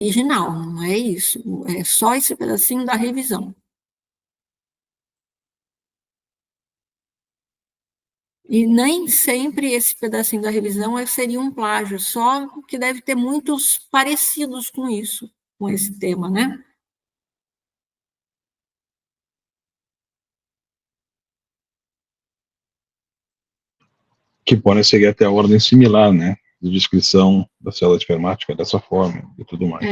original, não é isso, é só esse pedacinho da revisão. E nem sempre esse pedacinho da revisão seria um plágio, só que deve ter muitos parecidos com isso, com esse tema, né? Que podem seguir até a ordem similar, né? De descrição da célula espermática dessa forma e tudo mais.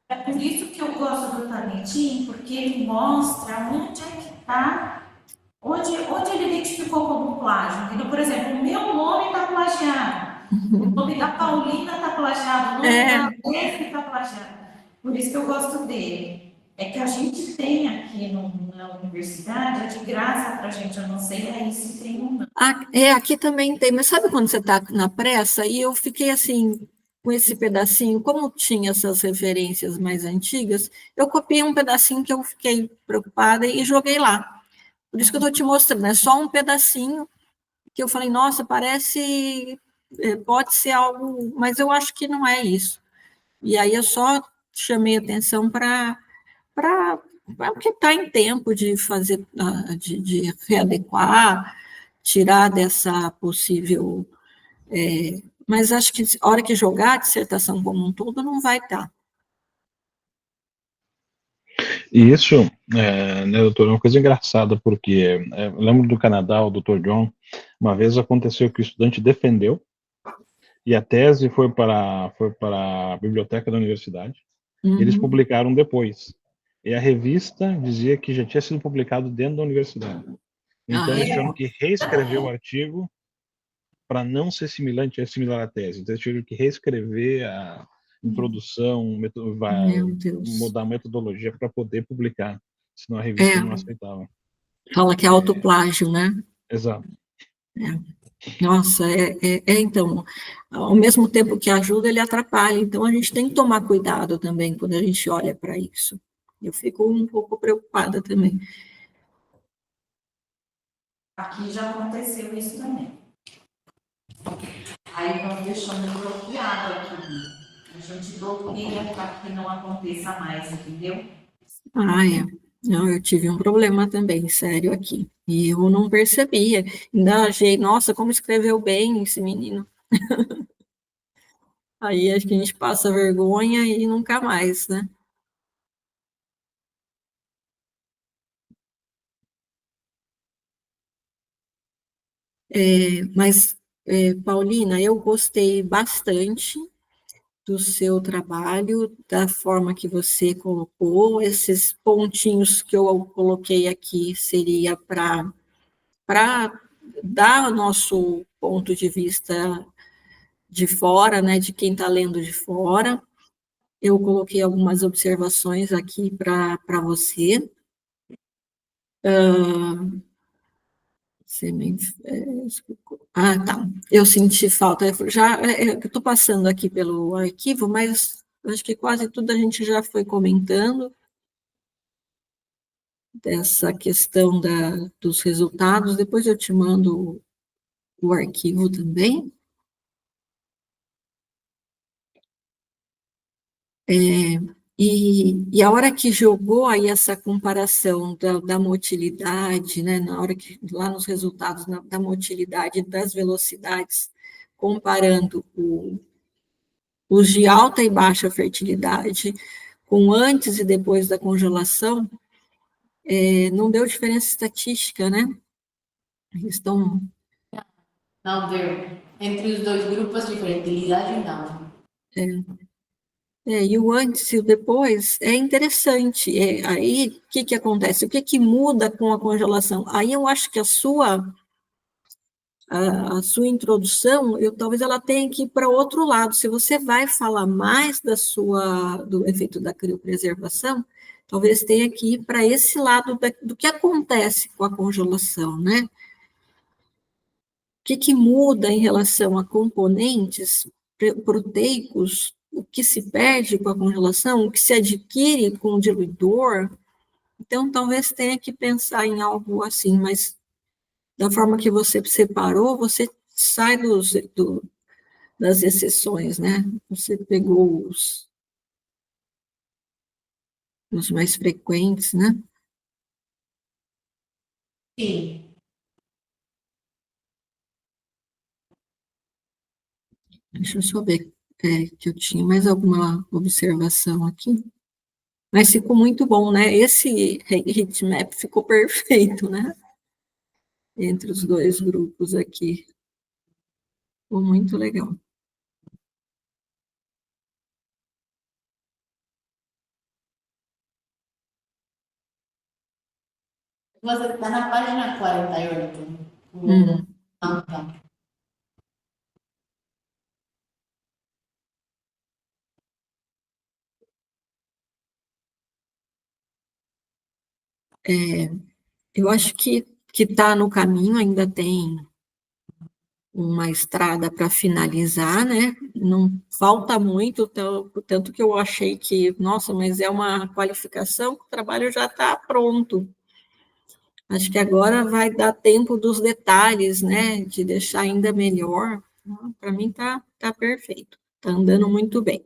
É por isso que eu gosto do Talentim, porque ele mostra onde é que está, onde ele identificou como plágio. Entendeu? Por exemplo, o meu nome está plagiado, o nome da Paulina está plagiado, o nome da Leslie está plagiado. Por isso que eu gosto dele. É que a gente tem aqui na universidade, é de graça para a gente, eu não sei aí se tem ou não. Aqui também tem, mas sabe quando você está na pressa? E eu fiquei assim, com esse pedacinho, como tinha essas referências mais antigas, eu copiei um pedacinho que eu fiquei preocupada e joguei lá. Por isso que eu estou te mostrando, é só um pedacinho que eu falei, nossa, parece, pode ser algo, mas eu acho que não é isso. E aí eu só chamei atenção para porque está em tempo de fazer, de readequar, tirar dessa possível. Mas acho que a hora que jogar a dissertação como um todo não vai estar. E isso, né, doutor, é uma coisa engraçada, porque eu lembro do Canadá, o Dr. John, uma vez aconteceu que o estudante defendeu, e a tese foi para a biblioteca da universidade, e eles publicaram depois. E a revista dizia que já tinha sido publicado dentro da universidade. Então, eles tiveram que reescrever o artigo para não ser similar à tese. Então, eles tiveram que reescrever a introdução, mudar a metodologia para poder publicar, senão a revista não aceitava. Fala que é autoplágio, né? Exato. Nossa, então, ao mesmo tempo que ajuda, ele atrapalha, então a gente tem que tomar cuidado também quando a gente olha para isso. Eu fico um pouco preocupada também. Aqui já aconteceu isso também. Aí nós deixamos bloqueado aqui. A gente bloqueia para que não aconteça mais, entendeu? Não, eu tive um problema também, sério, aqui. E eu não percebia. Ainda achei, nossa, como escreveu bem esse menino. Aí acho que a gente passa vergonha e nunca mais, né? Mas, Paulina, eu gostei bastante do seu trabalho, da forma que você colocou, esses pontinhos que eu coloquei aqui seria para dar o nosso ponto de vista de fora, né, de quem está lendo de fora. Eu coloquei algumas observações aqui para você. Tá. Eu senti falta. Eu estou passando aqui pelo arquivo, mas acho que quase tudo a gente já foi comentando dessa questão dos resultados. Depois eu te mando o arquivo também. E a hora que jogou aí essa comparação da motilidade, né, na hora que, lá nos resultados da motilidade das velocidades, comparando os de alta e baixa fertilidade com antes e depois da congelação, não deu diferença estatística, né? Eles estão... Não deu. Entre os dois grupos de fertilidade, não. E o antes e o depois é interessante. Aí, o que acontece? O que muda com a congelação? Aí eu acho que a sua introdução, talvez ela tenha que ir para outro lado. Se você vai falar mais do efeito da criopreservação, talvez tenha que ir para esse lado do que acontece com a congelação, né? O que muda em relação a componentes proteicos, o que se perde com a congelação, o que se adquire com o diluidor. Então, talvez tenha que pensar em algo assim, mas da forma que você separou, você sai das exceções, né? Você pegou os mais frequentes, né? Sim. Deixa eu só ver que eu tinha mais alguma observação aqui. Mas ficou muito bom, né? Esse heatmap ficou perfeito, né? Entre os dois grupos aqui. Ficou muito legal. Você está na página 48. Uhum. Ah, tá. Eu acho que está no caminho, ainda tem uma estrada para finalizar, né? Não falta muito, tanto que eu achei que, nossa, mas é uma qualificação que o trabalho já está pronto. Acho que agora vai dar tempo dos detalhes, né? De deixar ainda melhor. Para mim tá perfeito, está andando muito bem.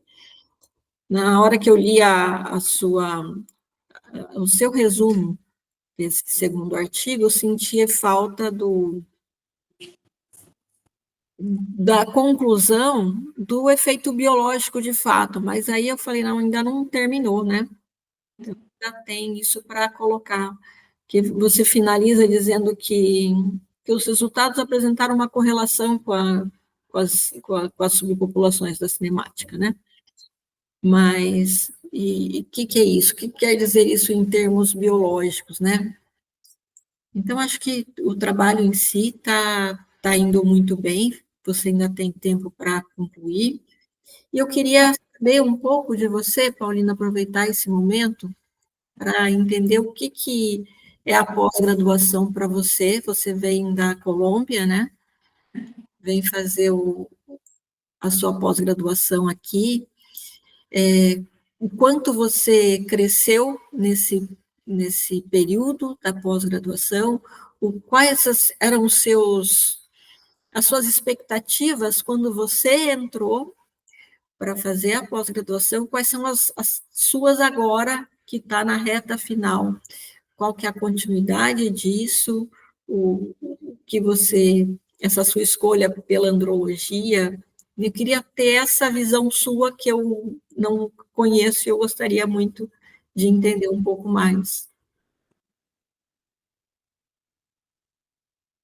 Na hora que eu li o seu resumo desse segundo artigo, eu sentia falta da conclusão do efeito biológico de fato, mas aí eu falei, não, ainda não terminou, né? Então, ainda tem isso para colocar, que você finaliza dizendo que os resultados apresentaram uma correlação com as subpopulações da cinemática, né? Mas, e o que é isso? O que quer dizer isso em termos biológicos, né? Então, acho que o trabalho em si tá indo muito bem, você ainda tem tempo para concluir. E eu queria saber um pouco de você, Paulina, aproveitar esse momento para entender o que é a pós-graduação para você. Você vem da Colômbia, né? Vem fazer a sua pós-graduação aqui. O quanto você cresceu nesse período da pós-graduação, quais eram as suas expectativas quando você entrou para fazer a pós-graduação, quais são as suas agora, que está na reta final, qual que é a continuidade disso, o que essa sua escolha pela andrologia, eu queria ter essa visão sua que eu não conheço e eu gostaria muito de entender um pouco mais.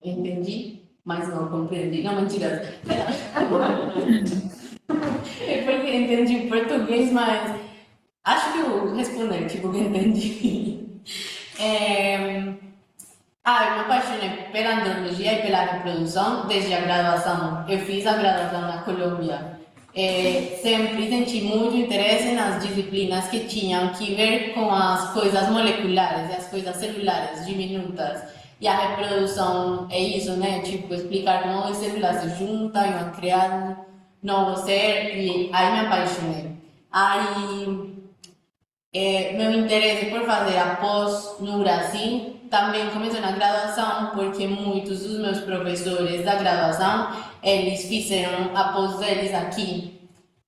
Entendi, mas não compreendi. Não, mentira. É porque entendi português, mas acho que eu respondi, tipo, que entendi. Eu me apaixonei pela andrologia e pela reprodução desde a graduação. Eu fiz a graduação na Colômbia. Sempre senti muito interesse nas disciplinas que tinham que ver com as coisas moleculares e as coisas celulares diminutas. E a reprodução é isso, né? Tipo, explicar como as células se juntam e vão criar um novo ser. E aí me apaixonei. Aí meu interesse por fazer a pós no Brasil também começou na graduação, porque muitos dos meus professores da graduação, eles fizeram a pós deles aqui.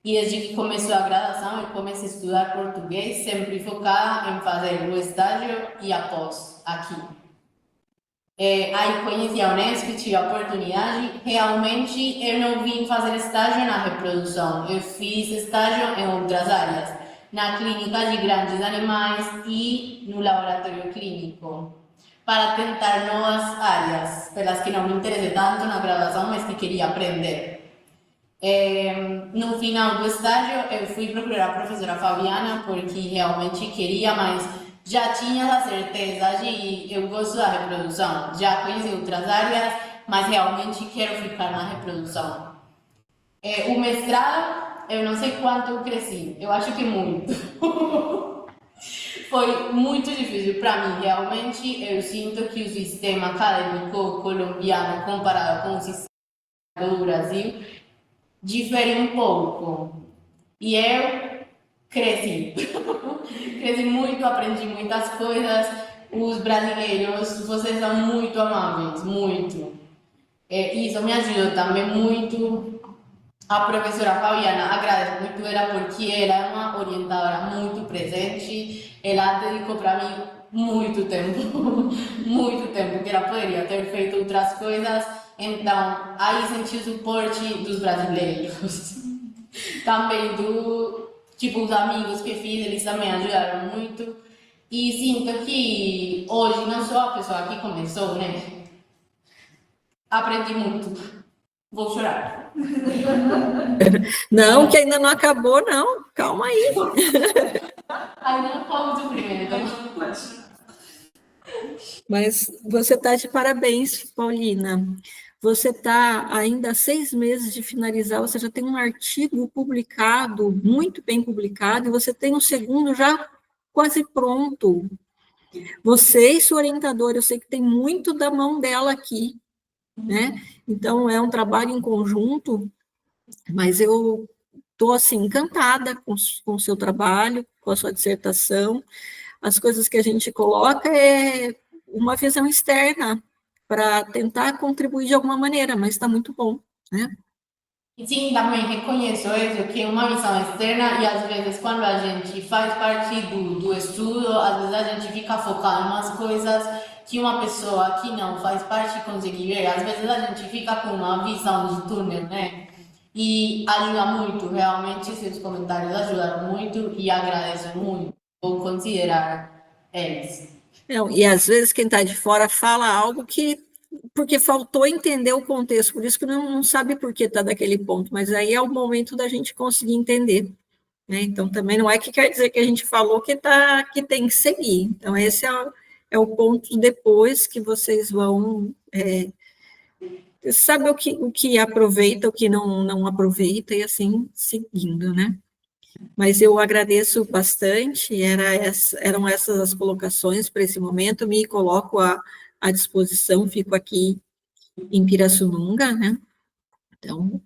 E desde que começou a graduação, eu comecei a estudar português, sempre focada em fazer o estágio e a pós aqui. Aí conheci a Unesp, tive a oportunidade. Realmente, eu não vim fazer estágio na reprodução, eu fiz estágio em outras áreas, na clínica de grandes animais e no laboratório clínico, para tentar novas áreas, pelas que não me interessei tanto na graduação, mas que queria aprender. No final do estágio, eu fui procurar a professora Fabiana, porque realmente queria, mas já tinha a certeza de eu gosto da reprodução. Já conheci outras áreas, mas realmente quero ficar na reprodução. O mestrado, eu não sei quanto eu cresci, eu acho que muito. Foi muito difícil para mim, realmente. Eu sinto que o sistema acadêmico colombiano, comparado com o sistema do Brasil, difere um pouco. E eu cresci. Cresci muito, aprendi muitas coisas. Os brasileiros, vocês são muito amáveis, muito. Isso me ajudou também muito a professora Fabiana agradece muito ela porque ela é uma orientadora muito presente. Ela dedicou para mim muito tempo, muito tempo, que ela poderia ter feito outras coisas. Então, aí senti o suporte dos brasileiros. Também tipo, os amigos que fiz, eles também ajudaram muito. E sinto que hoje não sou a pessoa que começou, né? Aprendi muito. Vou chorar. Não, que ainda não acabou, não. Calma aí. Ainda não fomos o primeiro. Mas você está de parabéns, Paulina. Você está ainda há 6 meses de finalizar, você já tem um artigo publicado, muito bem publicado, e você tem um segundo já quase pronto. Você e sua orientadora, eu sei que tem muito da mão dela aqui, né? Então, é um trabalho em conjunto, mas eu estou, assim, encantada com o seu trabalho, com a sua dissertação. As coisas que a gente coloca é uma visão externa para tentar contribuir de alguma maneira, mas está muito bom, né? E sim, também reconheço isso, que é uma visão externa e às vezes quando a gente faz parte do estudo, às vezes a gente fica focado em umas coisas que uma pessoa que não faz parte consegue ver. Às vezes a gente fica com uma visão de túnel, né? E ajuda muito, realmente seus comentários ajudaram muito e agradeço muito. Vou considerar eles. Não, e às vezes quem está de fora fala algo que porque faltou entender o contexto, por isso que não sabe por que está daquele ponto, mas aí é o momento da gente conseguir entender, né? Então também não é que quer dizer que a gente falou que tem que seguir. Então esse é o ponto depois que vocês vão saber o que aproveita, o que não aproveita, e assim seguindo, né? Mas eu agradeço bastante, eram essas as colocações para esse momento, me coloco à disposição, fico aqui em Pirassununga, né? Então,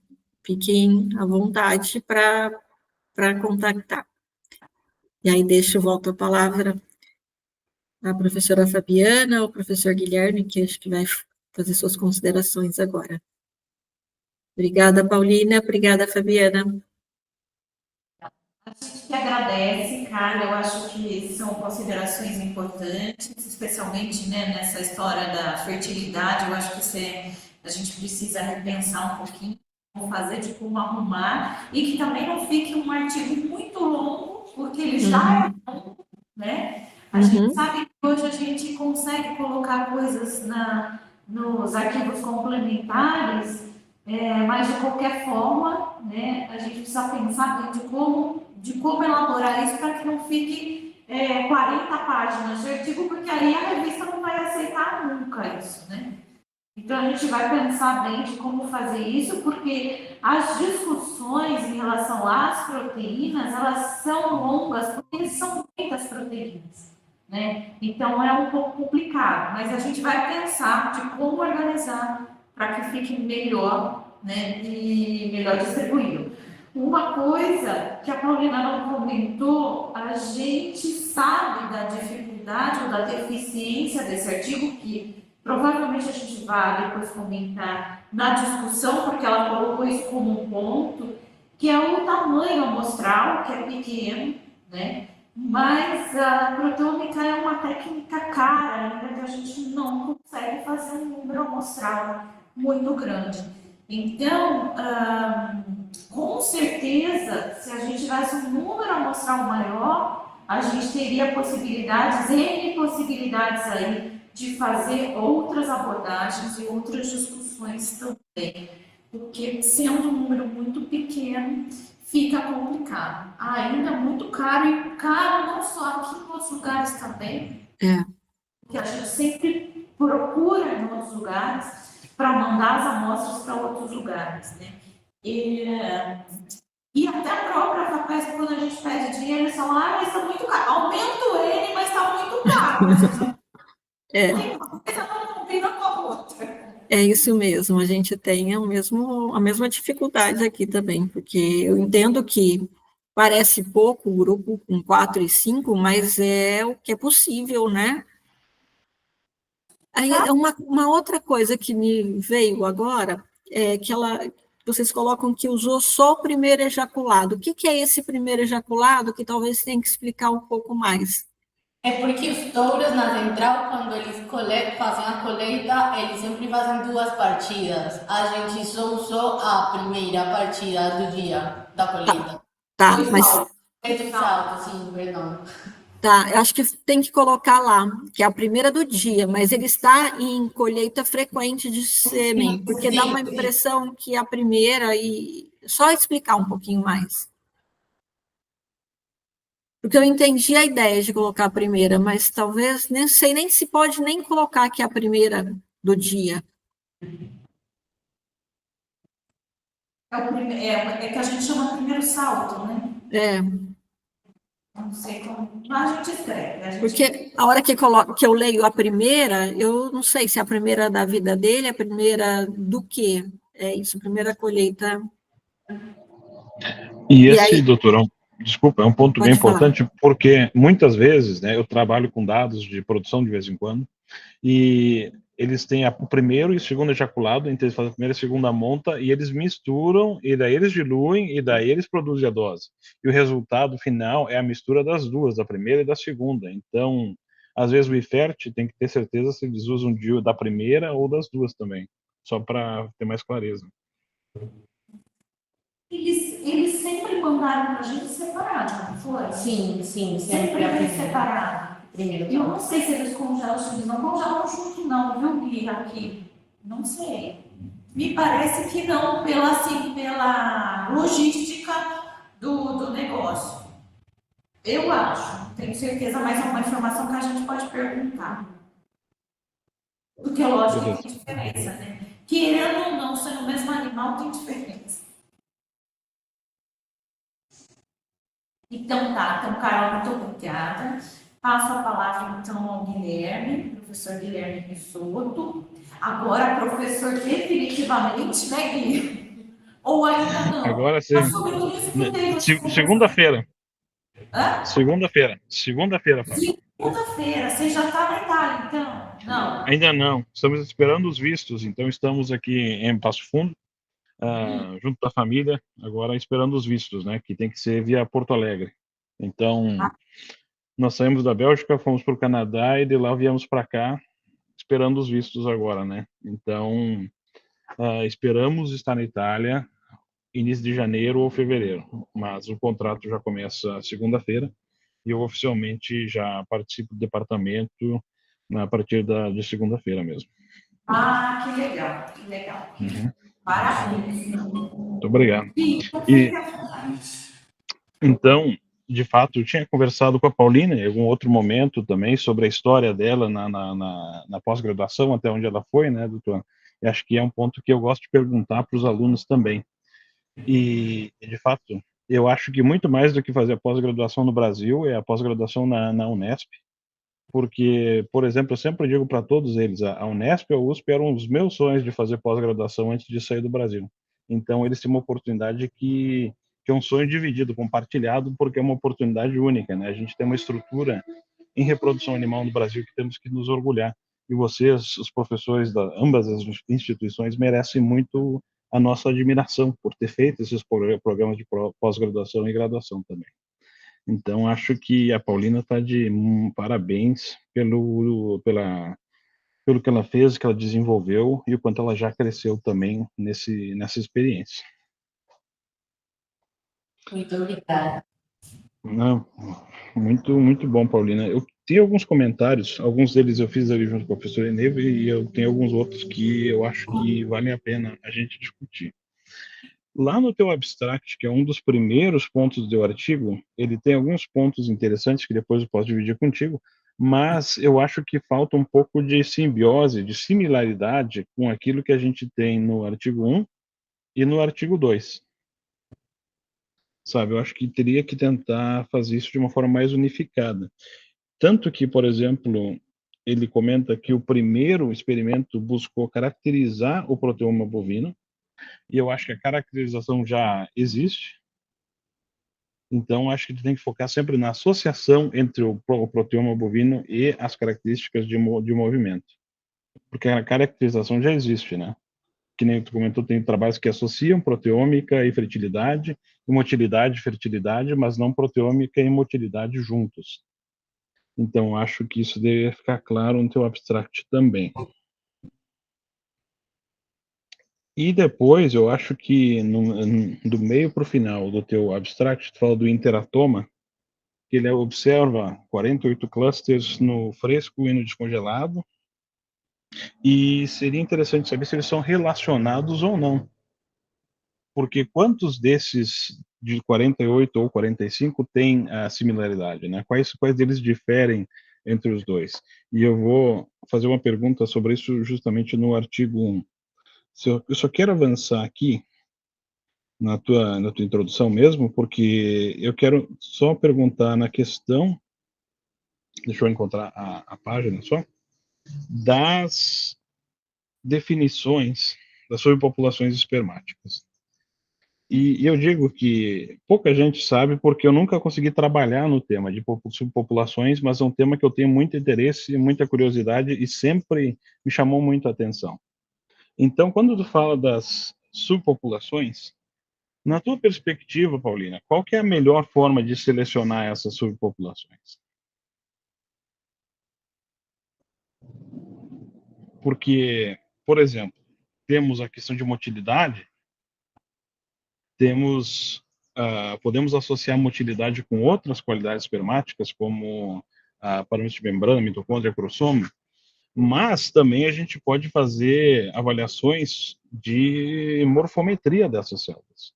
fiquem à vontade para contactar. E aí volto a palavra à professora Fabiana, ao professor Guilherme, que acho que vai fazer suas considerações agora. Obrigada, Paulina, obrigada, Fabiana. A gente que agradece, Carla, eu acho que são considerações importantes, especialmente, né, nessa história da fertilidade. Eu acho que a gente precisa repensar um pouquinho como fazer, de como arrumar, e que também não fique um artigo muito longo, porque ele já é longo, né? A gente sabe que hoje a gente consegue colocar coisas nos arquivos complementares, mas de qualquer forma, né, a gente precisa pensar de como elaborar isso para que não fique 40 páginas de artigo, porque aí a revista não vai aceitar nunca isso, né? Então, a gente vai pensar bem de como fazer isso, porque as discussões em relação às proteínas, elas são longas, porque são muitas proteínas, né? Então, é um pouco complicado, mas a gente vai pensar de como organizar para que fique melhor, né, e melhor distribuído. Uma coisa que a Paulina não comentou, a gente sabe da dificuldade ou da deficiência desse artigo, que provavelmente a gente vai depois comentar na discussão, porque ela colocou isso como um ponto, que é o tamanho amostral, que é pequeno, né? Mas a proteômica é uma técnica cara, ainda que a gente não consegue fazer um número amostral muito grande. Então, com certeza, se a gente tivesse um número amostral maior, a gente teria possibilidades, N possibilidades aí, de fazer outras abordagens e outras discussões também. Porque, sendo um número muito pequeno, fica complicado. Ainda muito caro, e caro não só aqui em outros lugares também, que a gente sempre procura em outros lugares para mandar as amostras para outros lugares, né? E até a própria FAPESP, quando a gente pede dinheiro, eles falam, mas está muito caro. Aumenta o N, mas está muito caro. Não combina com a outra. É isso mesmo, a gente tem a mesma dificuldade aqui também, porque eu entendo que parece pouco o grupo com 4 e 5, mas é o que é possível, né? Aí, uma outra coisa que me veio agora é que vocês colocam que usou só o primeiro ejaculado. O que é esse primeiro ejaculado que talvez tenha que explicar um pouco mais? É porque os touros na central, quando eles fazem a colheita, eles sempre fazem duas partidas. A gente só usou a primeira partida do dia da colheita. Tá, Foi mas salto. Fez o salto, sim, perdão. tá, eu acho que tem que colocar lá, que é a primeira do dia, mas ele está em colheita frequente de sêmen, Sim, porque sim, dá uma sim. impressão que a primeira, e só explicar um pouquinho mais. Porque eu entendi a ideia de colocar a primeira, mas talvez, nem sei nem se pode nem colocar que é a primeira do dia. É que a gente chama primeiro salto, né? É, Não sei como. Mas a gente escreve. porque a hora que eu leio a primeira, eu não sei se é a primeira da vida dele, a primeira do quê? É isso, a primeira colheita. E E esse, aí, doutor, desculpa, é um ponto bem pode falar. importante, porque muitas vezes, né, eu trabalho com dados de produção de vez em quando, e eles têm o primeiro e o segundo ejaculado, então eles fazem a primeira e a segunda monta, e eles misturam, e daí eles diluem, e daí eles produzem a dose. E o resultado final é a mistura das duas, da primeira e da segunda. Então, às vezes o IFERT tem que ter certeza se eles usam da primeira ou das duas também, só para ter mais clareza. Eles sempre mandaram para a gente separado, não foi? Sim, sim, Sempre a vem primeira. separado. Primeiro Eu não sei se eles congelam, se eles não congelam junto, não, viu, Bia, aqui? Não sei. Me parece que não, pela logística do negócio. Eu acho, não tenho certeza, mas é uma informação que a gente pode perguntar. Porque, lógico, Beleza. tem diferença, né? Querendo ou não, sendo o mesmo animal, tem diferença. Então, tá. Então, Carol, muito obrigada. Passo a palavra, então, ao Guilherme, professor Guilherme Risotto. Agora, professor definitivamente, né, Gui? Ou ainda não? Agora A sim. sobrinha que tem Segunda-feira. Hã? Segunda-feira, Fábio. Segunda-feira. Você já está na Itália, então? Não. Ainda não. Estamos esperando os vistos, então estamos aqui em Passo Fundo, junto da família, agora esperando os vistos, né? Que tem que ser via Porto Alegre. Então, nós saímos da Bélgica, fomos para o Canadá e de lá viemos para cá, esperando os vistos agora, né? Então, esperamos estar na Itália início de janeiro ou fevereiro, mas o contrato já começa segunda-feira e eu oficialmente já participo do departamento a partir de segunda-feira mesmo. Ah, que legal, que legal. Uhum. Parabéns. Muito obrigado. E E então, de fato, eu tinha conversado com a Paulina em algum outro momento também sobre a história dela na pós-graduação, até onde ela foi, né, doutor? E acho que é um ponto que eu gosto de perguntar para os alunos também. E, de fato, eu acho que muito mais do que fazer a pós-graduação no Brasil é a pós-graduação na Unesp, porque, por exemplo, eu sempre digo para todos eles, a Unesp e a USP eram os meus sonhos de fazer pós-graduação antes de sair do Brasil. Então, eles têm uma oportunidade que é um sonho dividido, compartilhado, porque é uma oportunidade única, né? A gente tem uma estrutura em reprodução animal no Brasil que temos que nos orgulhar. E vocês, os professores da ambas as instituições, merecem muito a nossa admiração por ter feito esses programas de pós-graduação e graduação também. Então, acho que a Paulina está de parabéns pelo que ela fez, que ela desenvolveu e o quanto ela já cresceu também nessa experiência. Muito obrigada. Não, muito bom, Paulina. Eu tenho alguns comentários, alguns deles eu fiz ali junto com a professora Eneve e eu tenho alguns outros que eu acho que vale a pena a gente discutir. Lá no teu abstract, que é um dos primeiros pontos do teu artigo, ele tem alguns pontos interessantes que depois eu posso dividir contigo, mas eu acho que falta um pouco de simbiose, de similaridade com aquilo que a gente tem no artigo 1 e no artigo 2. Sabe, eu acho que teria que tentar fazer isso de uma forma mais unificada. Tanto que, por exemplo, ele comenta que o primeiro experimento buscou caracterizar o proteoma bovino, e eu acho que a caracterização já existe. Então, acho que tu tem que focar sempre na associação entre o proteoma bovino e as características de movimento. Porque a caracterização já existe, né? que nem tu comentou, tem trabalhos que associam proteômica e fertilidade, e motilidade e fertilidade, mas não proteômica e motilidade juntos. Então, acho que isso deve ficar claro no teu abstract também. E depois, eu acho que do meio para o final do teu abstract, tu fala do interatoma, que ele observa 48 clusters no fresco e no descongelado, e seria interessante saber se eles são relacionados ou não. Porque quantos desses de 48 ou 45 têm a similaridade, né? Quais deles diferem entre os dois? E eu vou fazer uma pergunta sobre isso justamente no artigo 1. Eu só quero avançar aqui na tua introdução mesmo, porque eu quero só perguntar na questão, deixa eu encontrar a página só, das definições das subpopulações espermáticas. E eu digo que pouca gente sabe porque eu nunca consegui trabalhar no tema de subpopulações, mas é um tema que eu tenho muito interesse, muita curiosidade e sempre me chamou muito a atenção. Então, quando tu fala das subpopulações, na tua perspectiva, Paulina, qual que é a melhor forma de selecionar essas subpopulações? Porque, por exemplo, temos a questão de motilidade, podemos associar motilidade com outras qualidades espermáticas, como parâmetros de membrana, mitocôndria, cromossomo, mas também a gente pode fazer avaliações de morfometria dessas células.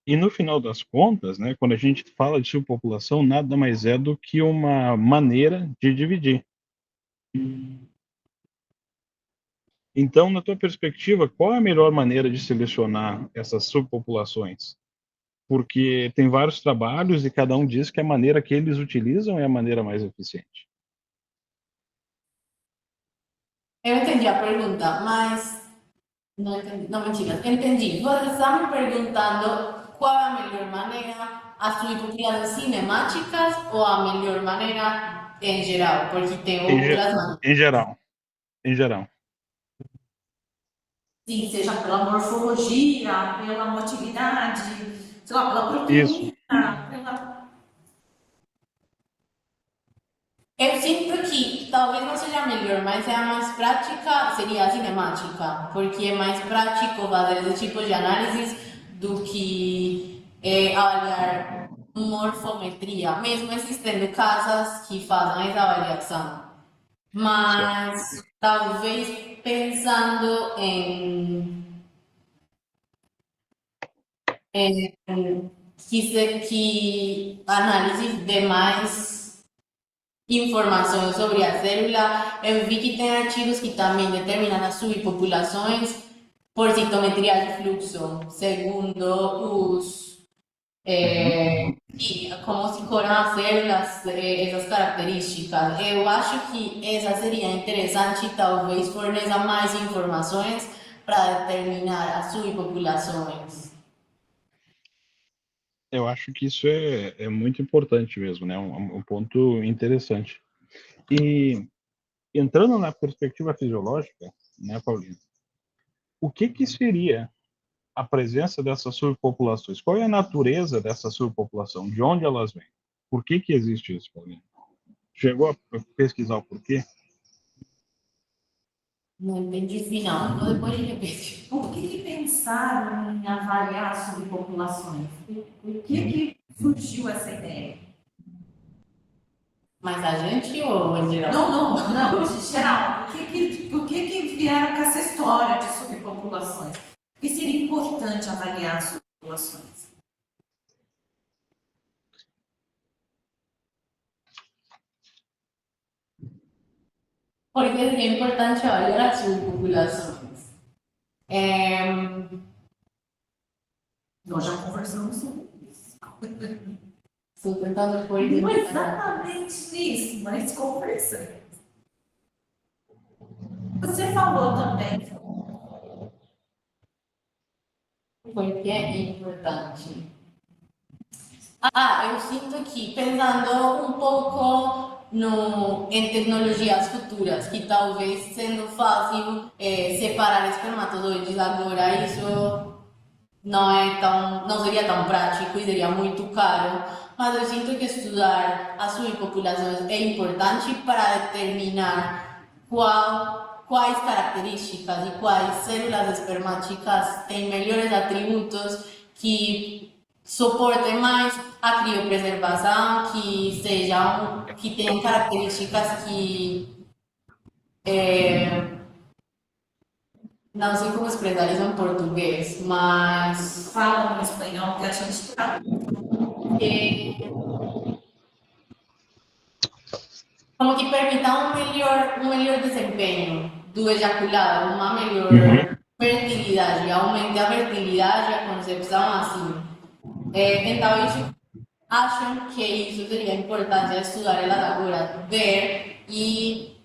E no final das contas, né, quando a gente fala de subpopulação, nada mais é do que uma maneira de dividir. Então, na tua perspectiva, qual é a melhor maneira de selecionar essas subpopulações? Porque tem vários trabalhos e cada um diz que a maneira que eles utilizam é a maneira mais eficiente. Eu entendi a pergunta, mas não entendi. Não, mentira. Entendi. Você está me perguntando qual é a melhor maneira, as subpopulações cinemáticas ou a melhor maneira em geral? Porque tem outras maneiras. Em geral. Sim, seja pela morfologia, pela motilidade, sei lá, pela proteína, pela... Eu sinto que talvez não seja a melhor, mas é a mais prática, seria a cinemática, porque é mais prático fazer esse tipo de análises do que avaliar morfometria, mesmo existendo casas que fazem essa avaliação. Mas talvez pensando que análise de mais informações sobre a célula, eu vi que tem artigos que também determinam as subpopulações por citometria de fluxo, segundo os como se coram as células, essas características. Eu acho que essa seria interessante, talvez forneça mais informações para determinar as subpopulações. Eu acho que isso é muito importante mesmo, né? Um ponto interessante. E entrando na perspectiva fisiológica, né, Paulina, o que seria a presença dessas subpopulações? Qual é a natureza dessa subpopulação? De onde elas vêm? Por que existe isso, Paulina? Chegou a pesquisar o porquê? Não entendi o final, então depois de repente. Por que pensaram em avaliar subpopulações? Por que surgiu essa ideia? Mas a gente ou em geral? Não, em geral. Por que vieram com essa história de subpopulações? Por que seria importante avaliar subpopulações? Porque seria importante avaliar as subpopulações. Nós já conversamos sobre isso. Estou tentando pôr Não exatamente isso, mas conversamos. Você falou também. Porque é importante. Eu sinto que, pensando um pouco em tecnologias futuras, que talvez sendo fácil separar espermatozoides agora, isso não seria tão prático e seria muito caro, mas eu sinto que estudar as subpopulações é importante para determinar quais características e quais células espermáticas têm melhores atributos que suportem mais a criopreservação, que tenham características que não sei como expressar isso em português, mas Fala no espanhol que a gente tá. Como que permita um melhor desempenho do ejaculado, uma melhor fertilidade, aumente a fertilidade, a concepção, assim. Então, isso, acham que isso seria importante estudar elas agora, ver e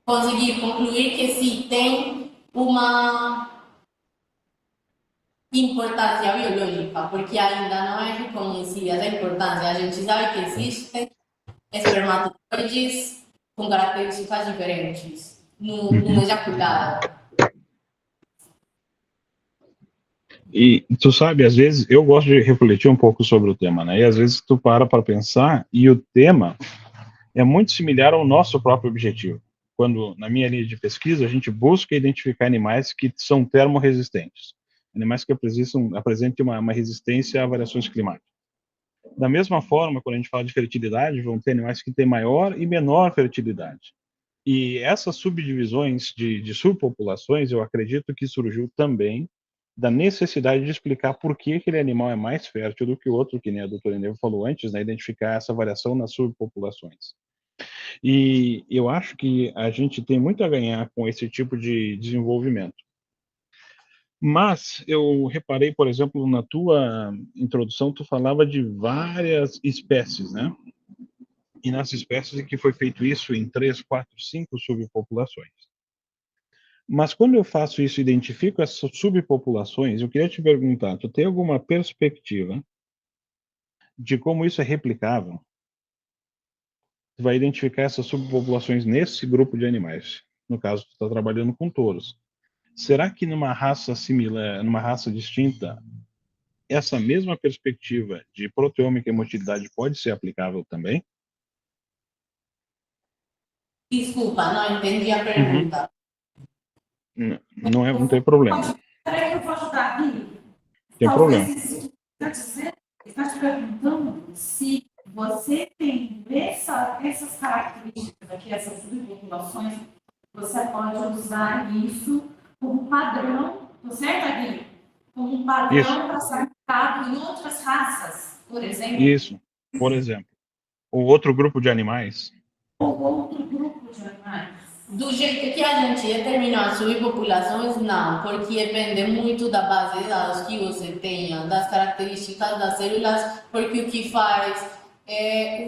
conseguir concluir que sim, tem uma importância biológica, porque ainda não é reconhecida essa importância. A gente sabe que existem espermatozoides com características diferentes no ejaculado. E tu sabe, às vezes eu gosto de refletir um pouco sobre o tema, né? E às vezes tu para pensar e o tema é muito similar ao nosso próprio objetivo. Quando, na minha linha de pesquisa, a gente busca identificar animais que são termorresistentes, animais que apresentem uma resistência a variações climáticas. Da mesma forma, quando a gente fala de fertilidade, vão ter animais que têm maior e menor fertilidade. E essas subdivisões de subpopulações, eu acredito que surgiu também da necessidade de explicar por que aquele animal é mais fértil do que o outro, que nem a doutora Nevo falou antes, né, identificar essa variação nas subpopulações. E eu acho que a gente tem muito a ganhar com esse tipo de desenvolvimento. Mas eu reparei, por exemplo, na tua introdução, tu falava de várias espécies, né? E nas espécies em que foi feito isso em 3, 4, 5 subpopulações. Mas quando eu faço isso, identifico essas subpopulações, eu queria te perguntar, tu tem alguma perspectiva de como isso é replicável? Tu vai identificar essas subpopulações nesse grupo de animais. No caso, tu está trabalhando com touros. Será que numa raça similar, numa raça distinta, essa mesma perspectiva de proteômica e motilidade pode ser aplicável também? Desculpa, não entendi a pergunta. Não tem problema. Peraí, eu vou ajudar aqui. Tem problema. Está te perguntando se você tem essas características aqui, essas subpopulações, você pode usar isso como padrão, tá certo, Agui? Como um padrão para ser aplicado em outras raças, por exemplo. Isso, por exemplo. Ou outro grupo de animais. Ou outro grupo de animais. Do jeito que a gente determinou as subpopulações, não, porque depende muito da base de dados que você tenha, das características das células, porque o que faz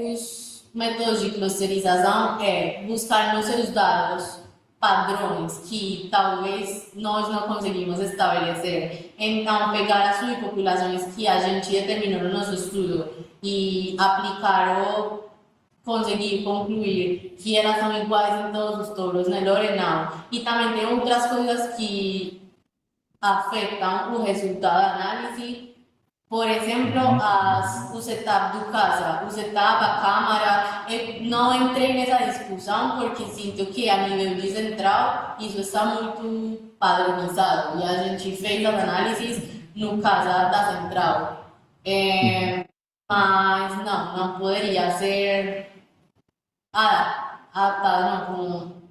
os métodos de clusterização é buscar nos seus dados padrões que talvez nós não conseguimos estabelecer. Então, pegar as subpopulações que a gente determinou no nosso estudo e aplicar ou conseguir concluir que elas são iguais em todos os touros, né? Não. E também tem outras coisas que afetam o resultado da análise. Por exemplo, o setup do casa, o setup, a câmara. Eu não entrei nessa discussão porque sinto que a nível de central isso está muito padronizado e a gente fez as análises no casa da central. Mas não poderia ser adaptado com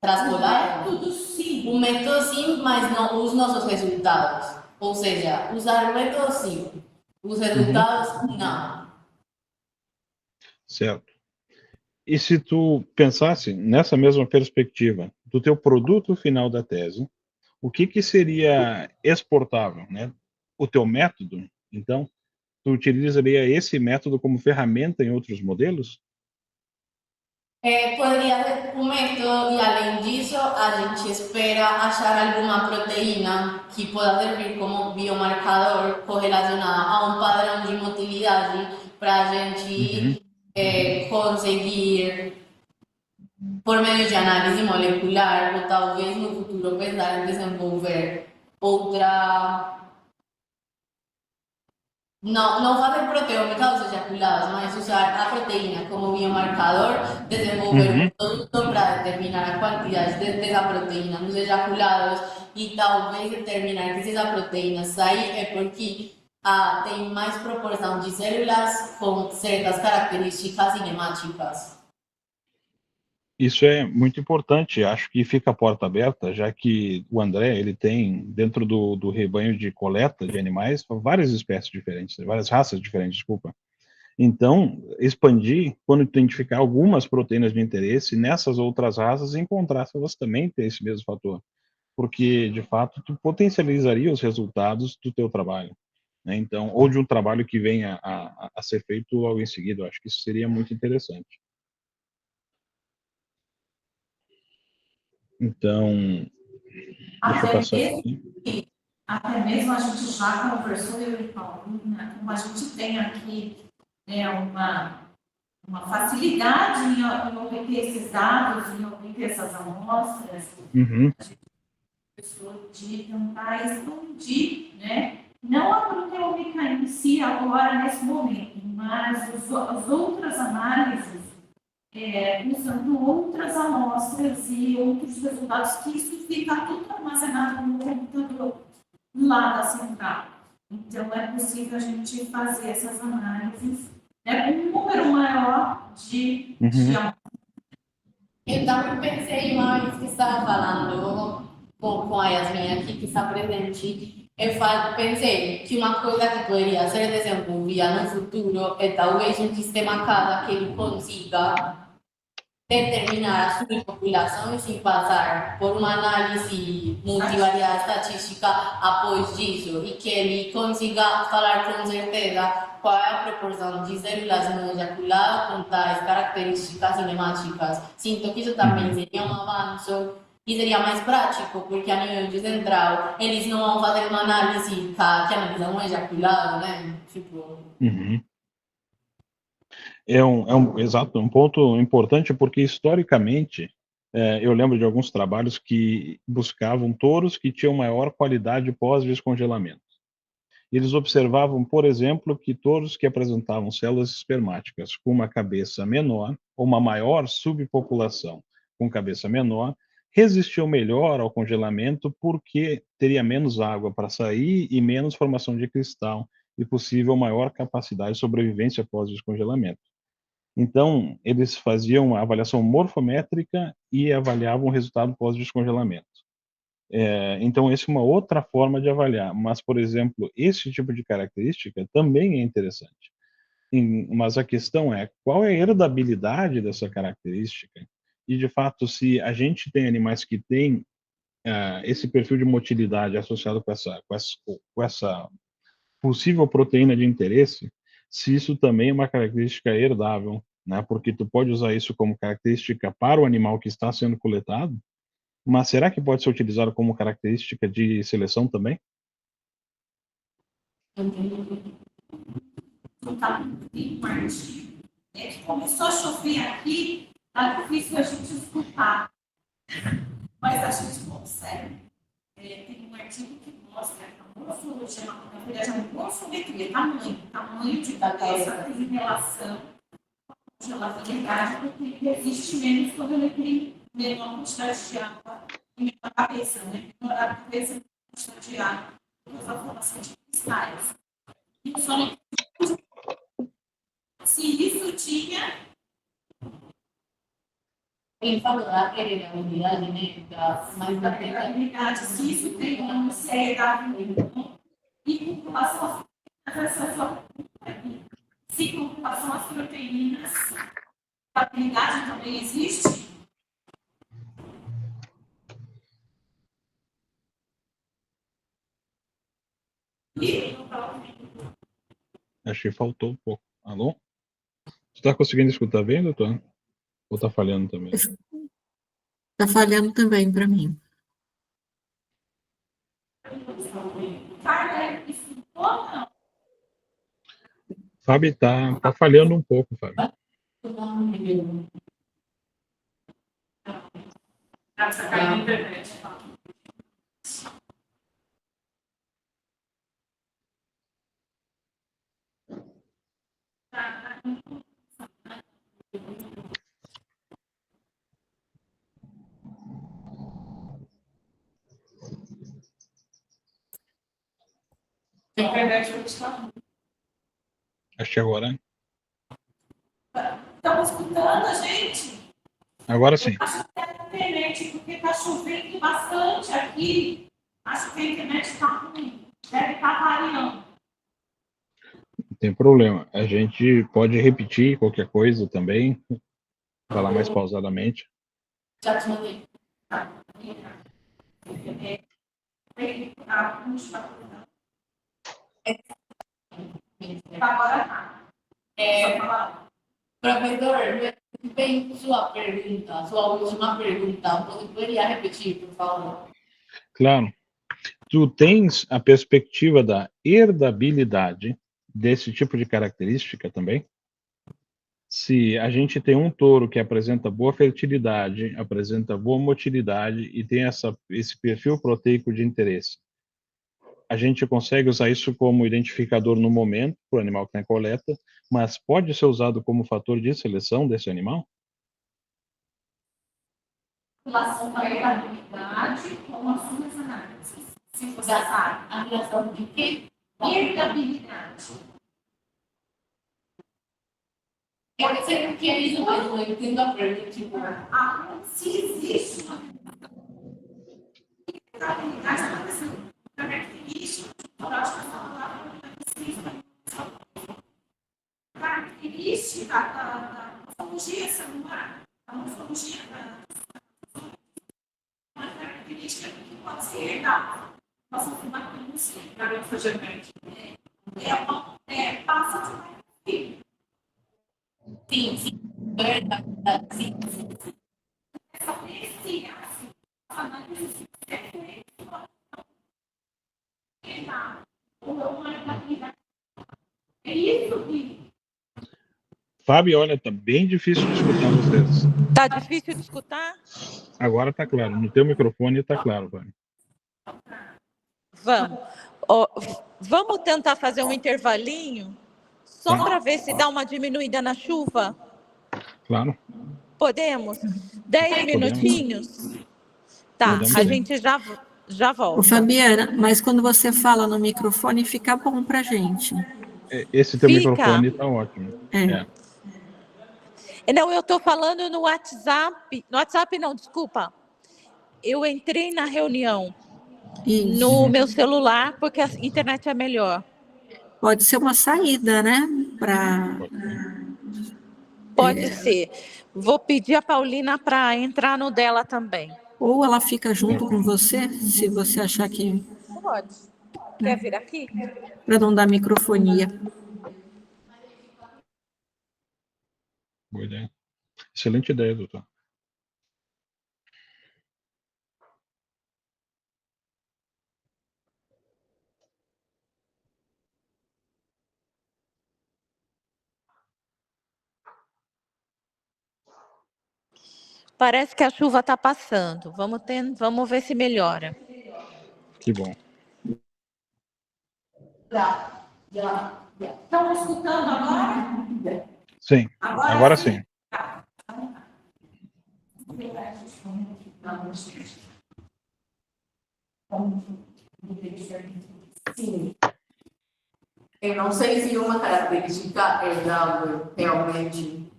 transcolar. O método sim, mas não os nossos resultados. Ou seja, usar o método sim, os resultados não. Certo. E se tu pensasse nessa mesma perspectiva do teu produto final da tese, o que seria exportável, né? O teu método, então, tu utilizaria esse método como ferramenta em outros modelos? Poderia ser um método, e além disso, a gente espera achar alguma proteína que possa servir como biomarcador correlacionada a um padrão de motilidade para a gente conseguir, por meio de análise molecular, ou talvez no futuro pensar em desenvolver outra. Não fazer proteômica dos ejaculados, mas usar a proteína como biomarcador, desenvolver Uhum. um produto para determinar a quantidade dessa proteína nos ejaculados e talvez determinar que se essa proteína sair é porque tem mais proporção de células com certas características cinemáticas. Isso é muito importante, acho que fica a porta aberta, já que o André, ele tem, dentro do rebanho de coleta de animais, várias espécies diferentes, várias raças diferentes, desculpa. Então, expandir, quando identificar algumas proteínas de interesse nessas outras raças, encontrar se elas também têm esse mesmo fator. Porque, de fato, tu potencializaria os resultados do teu trabalho, né? Então, ou de um trabalho que venha a ser feito logo em seguida, eu acho que isso seria muito interessante. Então, deixa eu Até passar mesmo, aqui. até mesmo a gente já conversou, eu e Paulina, como a gente tem aqui uma facilidade em obter esses dados, em obter essas amostras, Uhum. a gente pessoa de tentar expandir, né? Não a proteômica em si agora, nesse momento, mas as outras análises, usando outras amostras e outros resultados, que isso fica tudo armazenado no computador lá da central. Então, é possível a gente fazer essas análises, né, com um número maior de amostras. Eu também pensei uma vez que estava falando com a Yasmin aqui, que está presente, pensei que uma coisa que poderia ser desenvolvida no futuro é talvez um sistema CADA que ele consiga determinar a superpopulação sem passar por uma análise multivariada estatística após disso e que ele consiga falar com certeza qual é a proporção de células no ejaculado com tais características cinemáticas. Sinto que isso também seria um avanço e seria mais prático, porque a nível de central eles não vão fazer uma análise que analisa um ejaculado, né? Tipo... Uhum. Exato, um ponto importante, porque historicamente, eu lembro de alguns trabalhos que buscavam touros que tinham maior qualidade pós-descongelamento. Eles observavam, por exemplo, que touros que apresentavam células espermáticas com uma cabeça menor, ou uma maior subpopulação com cabeça menor, resistiam melhor ao congelamento porque teria menos água para sair e menos formação de cristal e possível maior capacidade de sobrevivência pós-descongelamento. Então, eles faziam uma avaliação morfométrica e avaliavam o resultado pós-descongelamento. Então, essa é uma outra forma de avaliar, mas, por exemplo, esse tipo de característica também é interessante. Mas a questão é, qual é a herdabilidade dessa característica? E, de fato, se a gente tem animais que têm esse perfil de motilidade associado com essa possível proteína de interesse, se isso também é uma característica herdável, né? Porque tu pode usar isso como característica para o animal que está sendo coletado, mas será que pode ser utilizado como característica de seleção também? Tem um artigo que começou a chover aqui, tá difícil a gente escutar, mas a gente consegue. Tem um artigo que mostra a morfologia, na verdade, a morfometria, tamanho de cabeça tem relação com a congelabilidade, porque existe menos quando ele tem menor quantidade de água e menor cabeça, né? Menor a cabeça, menor quantidade de água, por causa da formação de cristais. E só não se isso tinha. Ele falou da heredabilidade, né? Da heredabilidade, se isso tem uma seriedade e população se população às proteínas, a habilidade também existe. Acho que faltou um pouco. Alô? Você está conseguindo escutar bem, doutor? Ou está falhando também? Está falhando também para mim. Fábio, está falhando um pouco, Fábio. Essa caiu na internet. A internet vai estar. Acho que agora. Estão escutando a gente? Agora sim. Acho que é a internet, porque está chovendo bastante aqui. Acho que a internet está ruim. Deve estar variando. Não tem problema. A gente pode repetir qualquer coisa também, falar mais pausadamente. Já te mandei. Agora tá. Professor, bem sua pergunta, sua última pergunta. Você poderia repetir, por favor? Claro. Tu tens a perspectiva da herdabilidade desse tipo de característica também? Se a gente tem um touro que apresenta boa fertilidade, apresenta boa motilidade e tem esse perfil proteico de interesse, a gente consegue usar isso como identificador no momento para o animal que está em coleta, mas pode ser usado como fator de seleção desse animal? Relação à herdabilidade com as suas análises. Se você sabe. A relação de quê? Herdabilidade. Pode ser que é isso, mas não entendo a pergunta. Tipo, Se existe uma herdabilidade, é uma questão característica, eu acho que essa palavra não precisa. Característica da morfologia celular, a morfologia uma característica que pode ser herdada. Nós vamos falar com isso, garota genética. Passa de pai para filho. sim, verdade, sim. Essa análise é isso que Fábio, olha, tá bem difícil de escutar vocês. Tá difícil de escutar? Agora tá claro. No teu microfone tá claro, Fábio. Vamos. Ó, vamos tentar fazer um intervalinho, só Tá. para ver se dá uma diminuída na chuva? Claro. Podemos? 10 minutinhos? Tá, Podemos a sim. gente já Ô, volta. Fabiana, mas quando você fala no microfone, fica bom pra gente. Esse teu Fica. microfone tá ótimo. É. Não, eu estou falando no WhatsApp. No WhatsApp não, desculpa. Eu entrei na reunião Isso. no meu celular, porque a internet é melhor. Pode ser uma saída, né? Pode ser. Vou pedir a Paulina para entrar no dela também. Ou ela fica junto com você, se você achar que. Pode. Quer vir aqui? Para não dar microfonia. Boa ideia. Excelente ideia, doutor. Parece que a chuva está passando. Vamos ver se melhora. Que bom. já. Estão escutando agora? Sim. Agora sim. Sim. Eu não sei se uma característica herdável realmente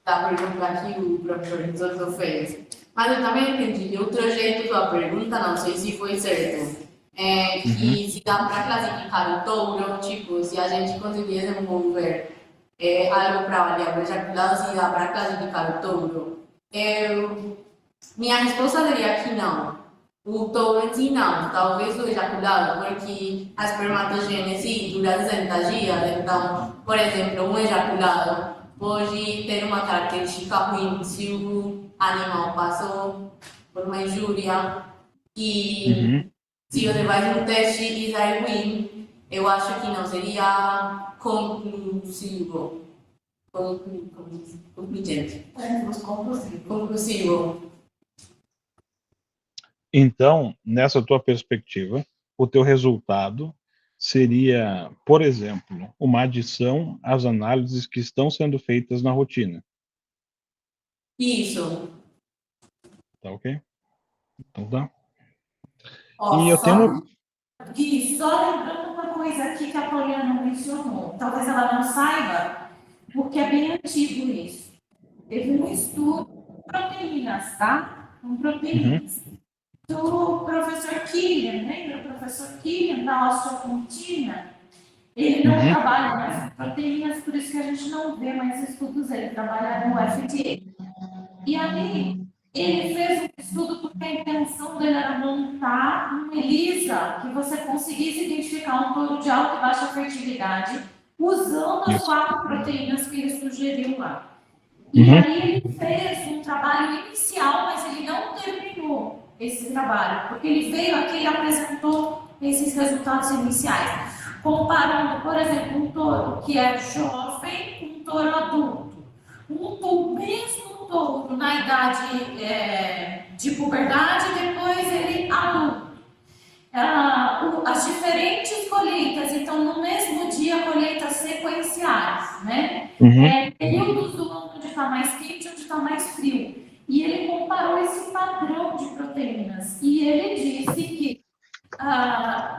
da pergunta que o professor Risoto fez. Mas eu também entendi de outro jeito da pergunta, não sei se foi certo. Que se dá para classificar o touro, tipo, se a gente conseguir desenvolver algo para avaliar o ejaculado, se dá para classificar o touro. Minha resposta seria que não. O touro em si não, talvez o ejaculado, porque a espermatogênese dura 60 dias, então, por exemplo, um ejaculado pode ter uma característica ruim se o animal passou por uma injúria e se você faz um teste e sai ruim, eu acho que não seria conclusivo. concluyente. Conclusivo. Conclusivo. Então, nessa tua perspectiva, o teu resultado seria, por exemplo, uma adição às análises que estão sendo feitas na rotina. Isso. Tá ok? Então tá. Ó, E eu tenho... Gui, só lembrando uma coisa aqui que a Poliana mencionou. Talvez ela não saiba, porque é bem antigo isso. Teve um estudo com proteínas, tá? Com proteínas. Do professor Killian, lembra? O professor Killian da osteopontina. Ele não trabalha nessas proteínas, por isso que a gente não vê mais estudos dele. Ele trabalha no FDA. E aí, ele fez um estudo porque a intenção dele era montar uma ELISA que você conseguisse identificar um touro de alta e baixa fertilidade usando as 4 proteínas que ele sugeriu lá. E aí ele fez um trabalho inicial, mas ele não terminou esse trabalho, porque ele veio aqui e apresentou esses resultados iniciais, comparando, por exemplo, um touro que é jovem com um touro adulto. O mesmo touro na idade de puberdade, depois ele adulto. As diferentes colheitas, então no mesmo dia colheitas sequenciais, né? Períodos do ano onde está mais quente, onde está mais frio. E ele comparou esse padrão de proteínas. E ele disse que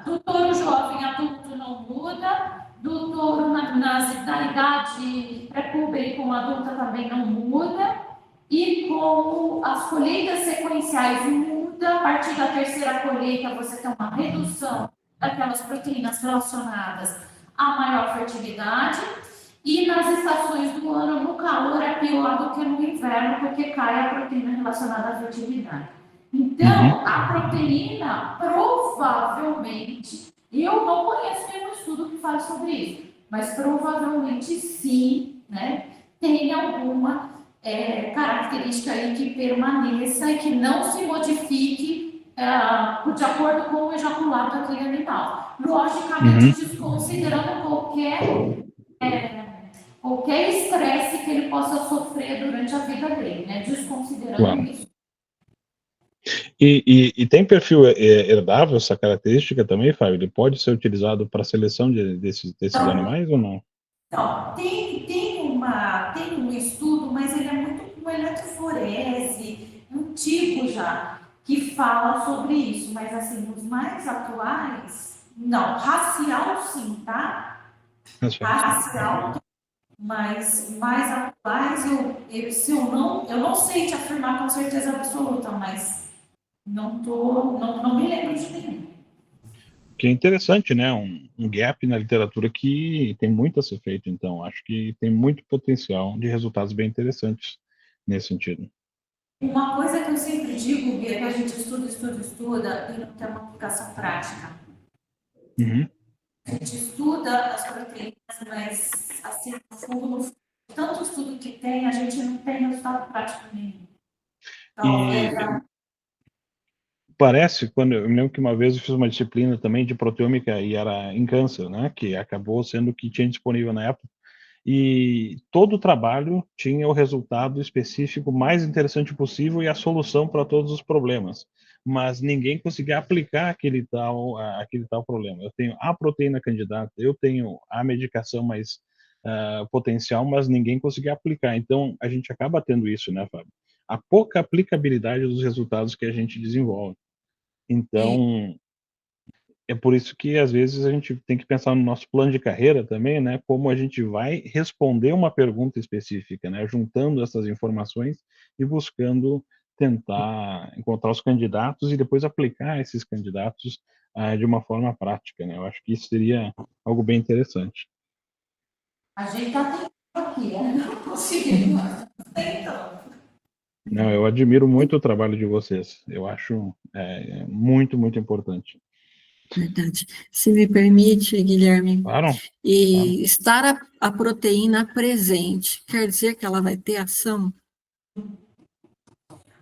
do touro jovem adulto não muda, do touro na idade pré-púber com adulta também não muda, e com as colheitas sequenciais muda, a partir da terceira colheita você tem uma redução daquelas proteínas relacionadas à maior fertilidade, e nas estações do ano, no calor, é pior do que no inverno, porque cai a proteína relacionada à fertilidade. Então, a proteína, provavelmente, eu não conheço nenhum estudo que fale sobre isso, mas provavelmente sim, né, tem alguma característica aí que permaneça e que não se modifique de acordo com o ejaculado daquele animal. Logicamente, desconsiderando qualquer estresse que ele possa sofrer durante a vida dele, né? Desconsiderando isso. E tem perfil herdável essa característica também, Fábio? Ele pode ser utilizado para a seleção desses animais ou não? Não, tem um estudo, mas ele é muito com eletroforese, antigo já, que fala sobre isso, mas assim, os mais atuais, não, racial sim, tá? Racial, mas mais atuais, eu não sei te afirmar com certeza absoluta, mas não me lembro de nenhum. Que é interessante, né? Um gap na literatura que tem muito a ser feito, então. Acho que tem muito potencial de resultados bem interessantes nesse sentido. Uma coisa que eu sempre digo, Bia, é que a gente estuda e não tem uma aplicação prática. A gente estuda as proteínas, mas assim, no fundo, tanto estudo que tem, a gente não tem resultado prático nenhum. Parece, quando eu me lembro que uma vez eu fiz uma disciplina também de proteômica e era em câncer, né? Que acabou sendo o que tinha disponível na época. E todo o trabalho tinha o resultado específico mais interessante possível e a solução para todos os problemas. Mas ninguém conseguia aplicar aquele tal problema. Eu tenho a proteína candidata, eu tenho a medicação mais potencial, mas ninguém conseguia aplicar. Então, a gente acaba tendo isso, né, Fábio? A pouca aplicabilidade dos resultados que a gente desenvolve. Então, é por isso que, às vezes, a gente tem que pensar no nosso plano de carreira também, né? Como a gente vai responder uma pergunta específica, né? Juntando essas informações e buscando tentar encontrar os candidatos e depois aplicar esses candidatos de uma forma prática, né? Eu acho que isso seria algo bem interessante. A gente está tentando aqui, não conseguimos, tentando. Não, eu admiro muito o trabalho de vocês. Eu acho muito, muito importante. Verdade. Se me permite, Guilherme, Claro. e estar a proteína presente, quer dizer que ela vai ter ação?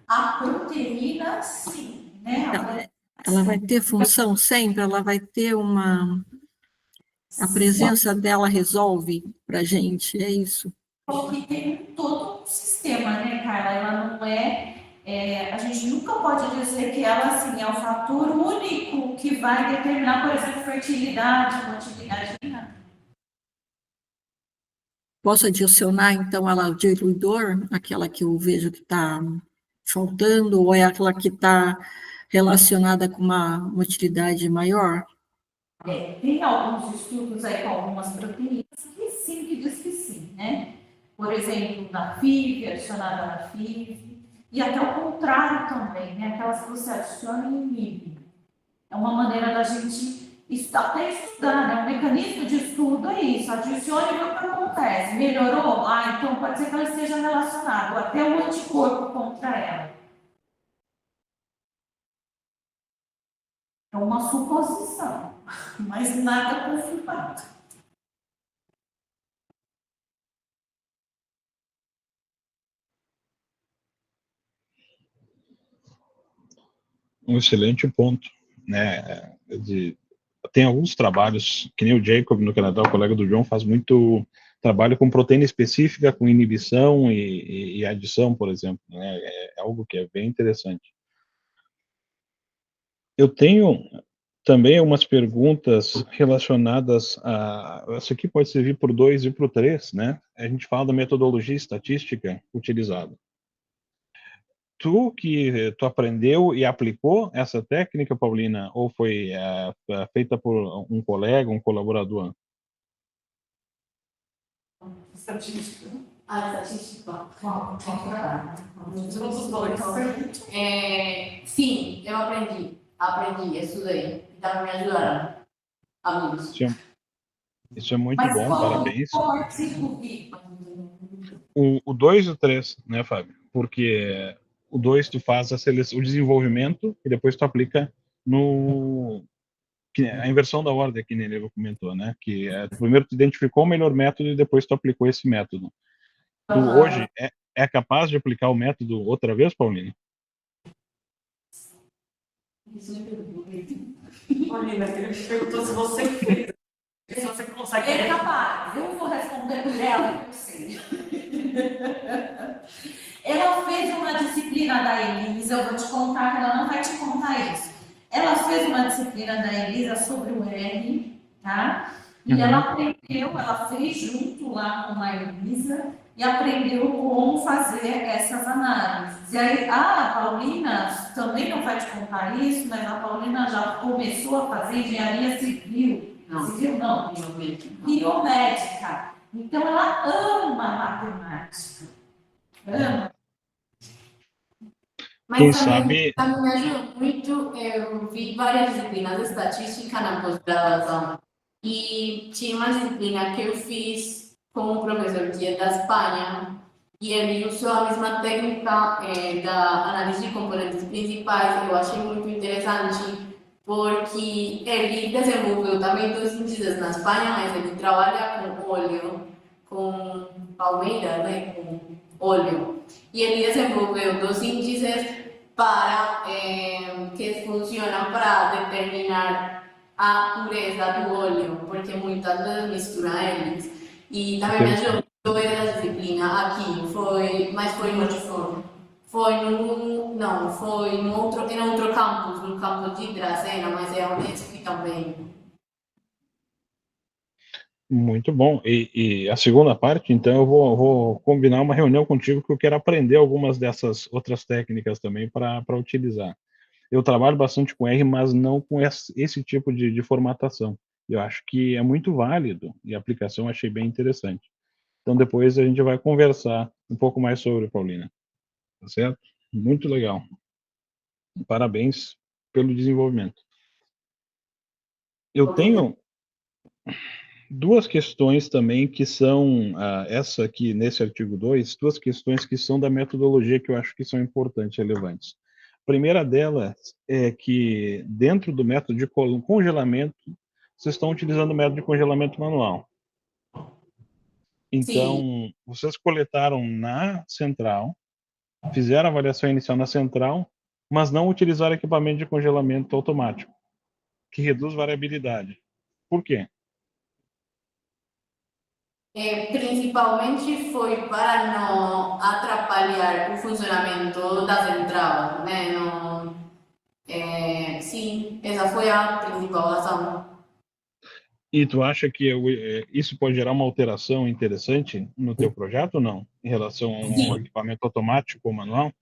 A proteína, sim, né? Ela vai ter função sempre? Ela vai ter a presença dela resolve para a gente, é isso? porque tem todo um sistema, né, Carla? Ela não a gente nunca pode dizer que ela, assim, é o fator único que vai determinar, por exemplo, fertilidade, motilidade. Posso adicionar, então, ela diluidor, aquela que eu vejo que está faltando, ou é aquela que está relacionada com uma motilidade maior? Tem alguns estudos aí com algumas proteínas que sim, que diz que sim, né? Por exemplo, na FIV, adicionada na FIV, e até o contrário também, né? Aquelas que você adiciona e inibe. É uma maneira da gente até estudar, né? Um mecanismo de estudo é isso, adicione e vê o que acontece. Melhorou? Ah, então pode ser que ela esteja relacionada, ou até o anticorpo contra ela. É uma suposição, mas nada confirmado. Um excelente ponto, né? Tem alguns trabalhos, que nem o Jacob no Canadá, o colega do John, faz muito trabalho com proteína específica, com inibição e adição, por exemplo, né? É algo que é bem interessante. Eu tenho também algumas perguntas relacionadas a... Isso aqui pode servir para o 2 e para o 3, né? A gente fala da metodologia estatística utilizada. Tu aprendeu e aplicou essa técnica, Paulina, ou foi feita por um colega, um colaborador? Estatística. Estatística. Sim, eu aprendi, estudei, então me ajudaram, amigos. Isso é muito Mas bom, parabéns. participo. O 2 e o 3, né, Fábio? Porque o 2 tu faz o desenvolvimento e depois tu aplica a inversão da ordem, que nem ele comentou, né? Que primeiro tu identificou o melhor método e depois tu aplicou esse método. Tu hoje é capaz de aplicar o método outra vez, Paulina? Paulina, ele me perguntou se você fez. Se você consegue. É capaz, eu vou responder por ela, eu sei. Ela fez uma disciplina da Elisa, eu vou te contar que ela não vai te contar isso. Ela fez uma disciplina da Elisa sobre o R, tá? E ela aprendeu, ela fez junto lá com a Elisa e aprendeu como fazer essas análises. E aí, a Paulina também não vai te contar isso, mas a Paulina já começou a fazer engenharia civil. Civil não, biomédica. Então, ela ama matemática. Ama. Mas Quem também, sabe... também me ajudou muito, eu vi várias disciplinas de estatística na pós-graduação. E tinha uma disciplina que eu fiz com um professor que é da Espanha, e ele usou a mesma técnica da análise de componentes principais. Eu achei muito interessante, porque ele desenvolveu também 2 índices na Espanha, mas ele trabalha com óleo, com palmeira, né, com óleo. E ele desenvolveu 2 índices para que funcionam para determinar a pureza do óleo, porque muitas vezes mistura eles. E também me ajudou a ver a disciplina aqui, mas foi em outro fórum. Foi em outro campus, no campus de Dracena, mas é onde explica bem. Muito bom. E a segunda parte, então, eu vou combinar uma reunião contigo, que eu quero aprender algumas dessas outras técnicas também para utilizar. Eu trabalho bastante com R, mas não com esse tipo de formatação. Eu acho que é muito válido e a aplicação eu achei bem interessante. Então, depois a gente vai conversar um pouco mais sobre, Paulina. Tá certo? Muito legal. Parabéns pelo desenvolvimento. Eu tenho 2 questões também que são, essa aqui nesse artigo 2, 2 questões que são da metodologia que eu acho que são importantes, relevantes. A primeira delas é que dentro do método de congelamento, vocês estão utilizando o método de congelamento manual. Então, sim, vocês coletaram na central, fizeram a avaliação inicial na central, mas não utilizaram equipamento de congelamento automático, que reduz variabilidade. Por quê? Principalmente foi para não atrapalhar o funcionamento da central, né? Não, sim, essa foi a principal razão. E tu acha que isso pode gerar uma alteração interessante no teu projeto ou não? Em relação a um equipamento automático ou manual?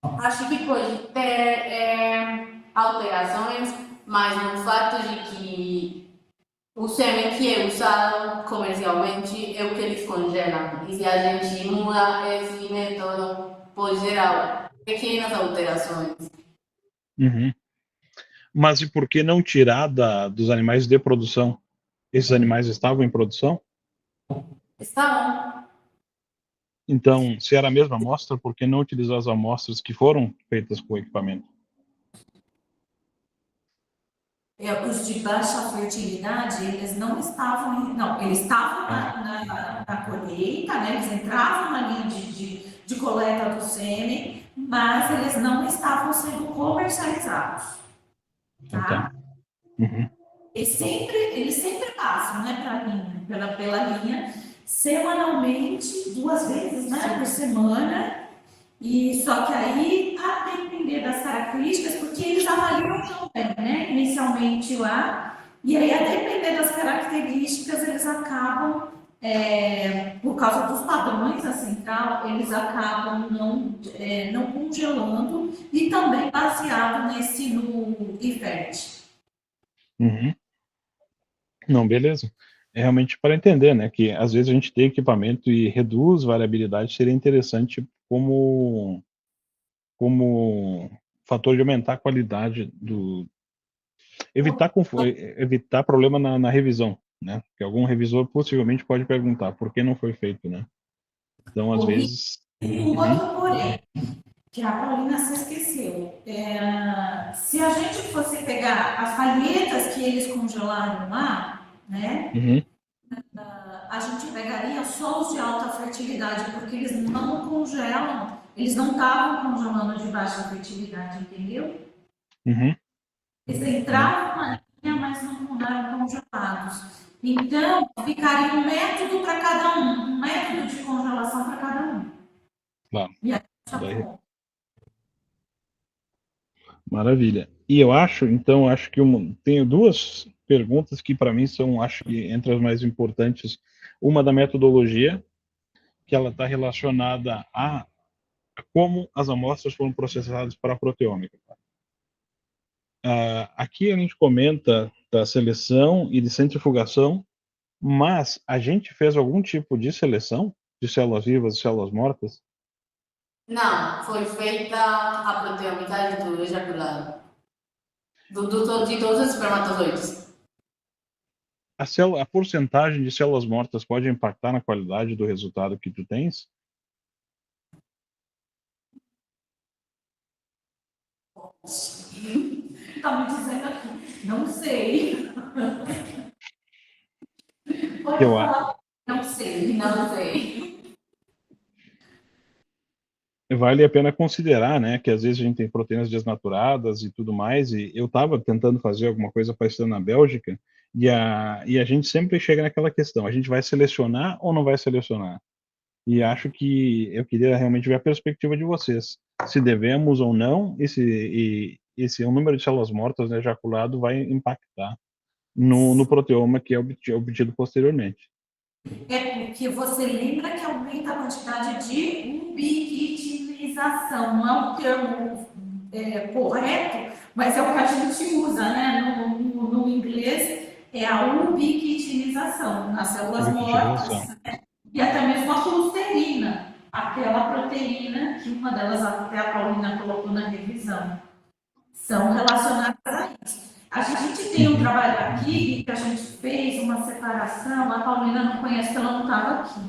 Acho que pode ter alterações, mas no fato de que o sêmen que é usado comercialmente é o que eles congelam. E se a gente muda esse método, pode gerar pequenas alterações. Uhum. Mas e por que não tirar dos animais de produção? Esses animais estavam em produção? Está Então, se era a mesma amostra, por que não utilizar as amostras que foram feitas com o equipamento? Os de baixa fertilidade, eles não estavam, não, eles estavam na colheita, né? Eles entravam na linha de coleta do sêmen, mas eles não estavam sendo comercializados, tá? Uhum. Eles sempre passam, né, pela linha, semanalmente, 2 vezes, né, por semana. E só que aí, a depender das características, porque eles avaliam também, né, inicialmente lá, e aí, a depender das características, eles acabam, por causa dos padrões da central, eles acabam não congelando e também baseado no IFET. Uhum. Não, beleza. É realmente para entender, né, que às vezes a gente tem equipamento e reduz variabilidade, seria interessante como fator de aumentar a qualidade evitar problema na revisão, né? Que algum revisor possivelmente pode perguntar por que não foi feito, né? Então, às vezes. Um outro porém, que a Paulina se esqueceu. Se a gente fosse pegar as palhetas que eles congelaram lá, né? Uhum. A gente pegaria só os de alta fertilidade, porque eles não congelam, eles não estavam congelando de baixa fertilidade, entendeu? Uhum. Eles entravam na linha, mas não eram congelados. Então, ficaria um método para cada um método de congelação para cada um. Claro. E aí, Maravilha. E eu acho que tenho 2 perguntas que para mim são, acho que entre as mais importantes. Uma da metodologia, que ela está relacionada a como as amostras foram processadas para a proteômica. Aqui a gente comenta da seleção e de centrifugação, mas a gente fez algum tipo de seleção de células vivas e células mortas? Não, foi feita a proteômica do ejaculado. De todos os espermatozoides. A porcentagem de células mortas pode impactar na qualidade do resultado que tu tens? está me dizendo aqui, não sei. Pode Eu falar, não sei. Não sei. Vale a pena considerar, né, que às vezes a gente tem proteínas desnaturadas e tudo mais, e eu estava tentando fazer alguma coisa parecida na Bélgica, e a gente sempre chega naquela questão, a gente vai selecionar ou não vai selecionar? E acho que eu queria realmente ver a perspectiva de vocês, se devemos ou não, esse o número de células mortas, né, ejaculado vai impactar no proteoma que é obtido posteriormente. Porque você lembra que aumenta a quantidade de ubiquitinização, não é um termo correto, mas é o que a gente usa, né? No inglês é a ubiquitinização nas células mortas, né? E até mesmo a clusterina, aquela proteína que uma delas até a Paulina colocou na revisão, são relacionadas a isso. A gente tem um trabalho aqui que a gente fez uma separação, a Paulina não conhece, ela não estava aqui.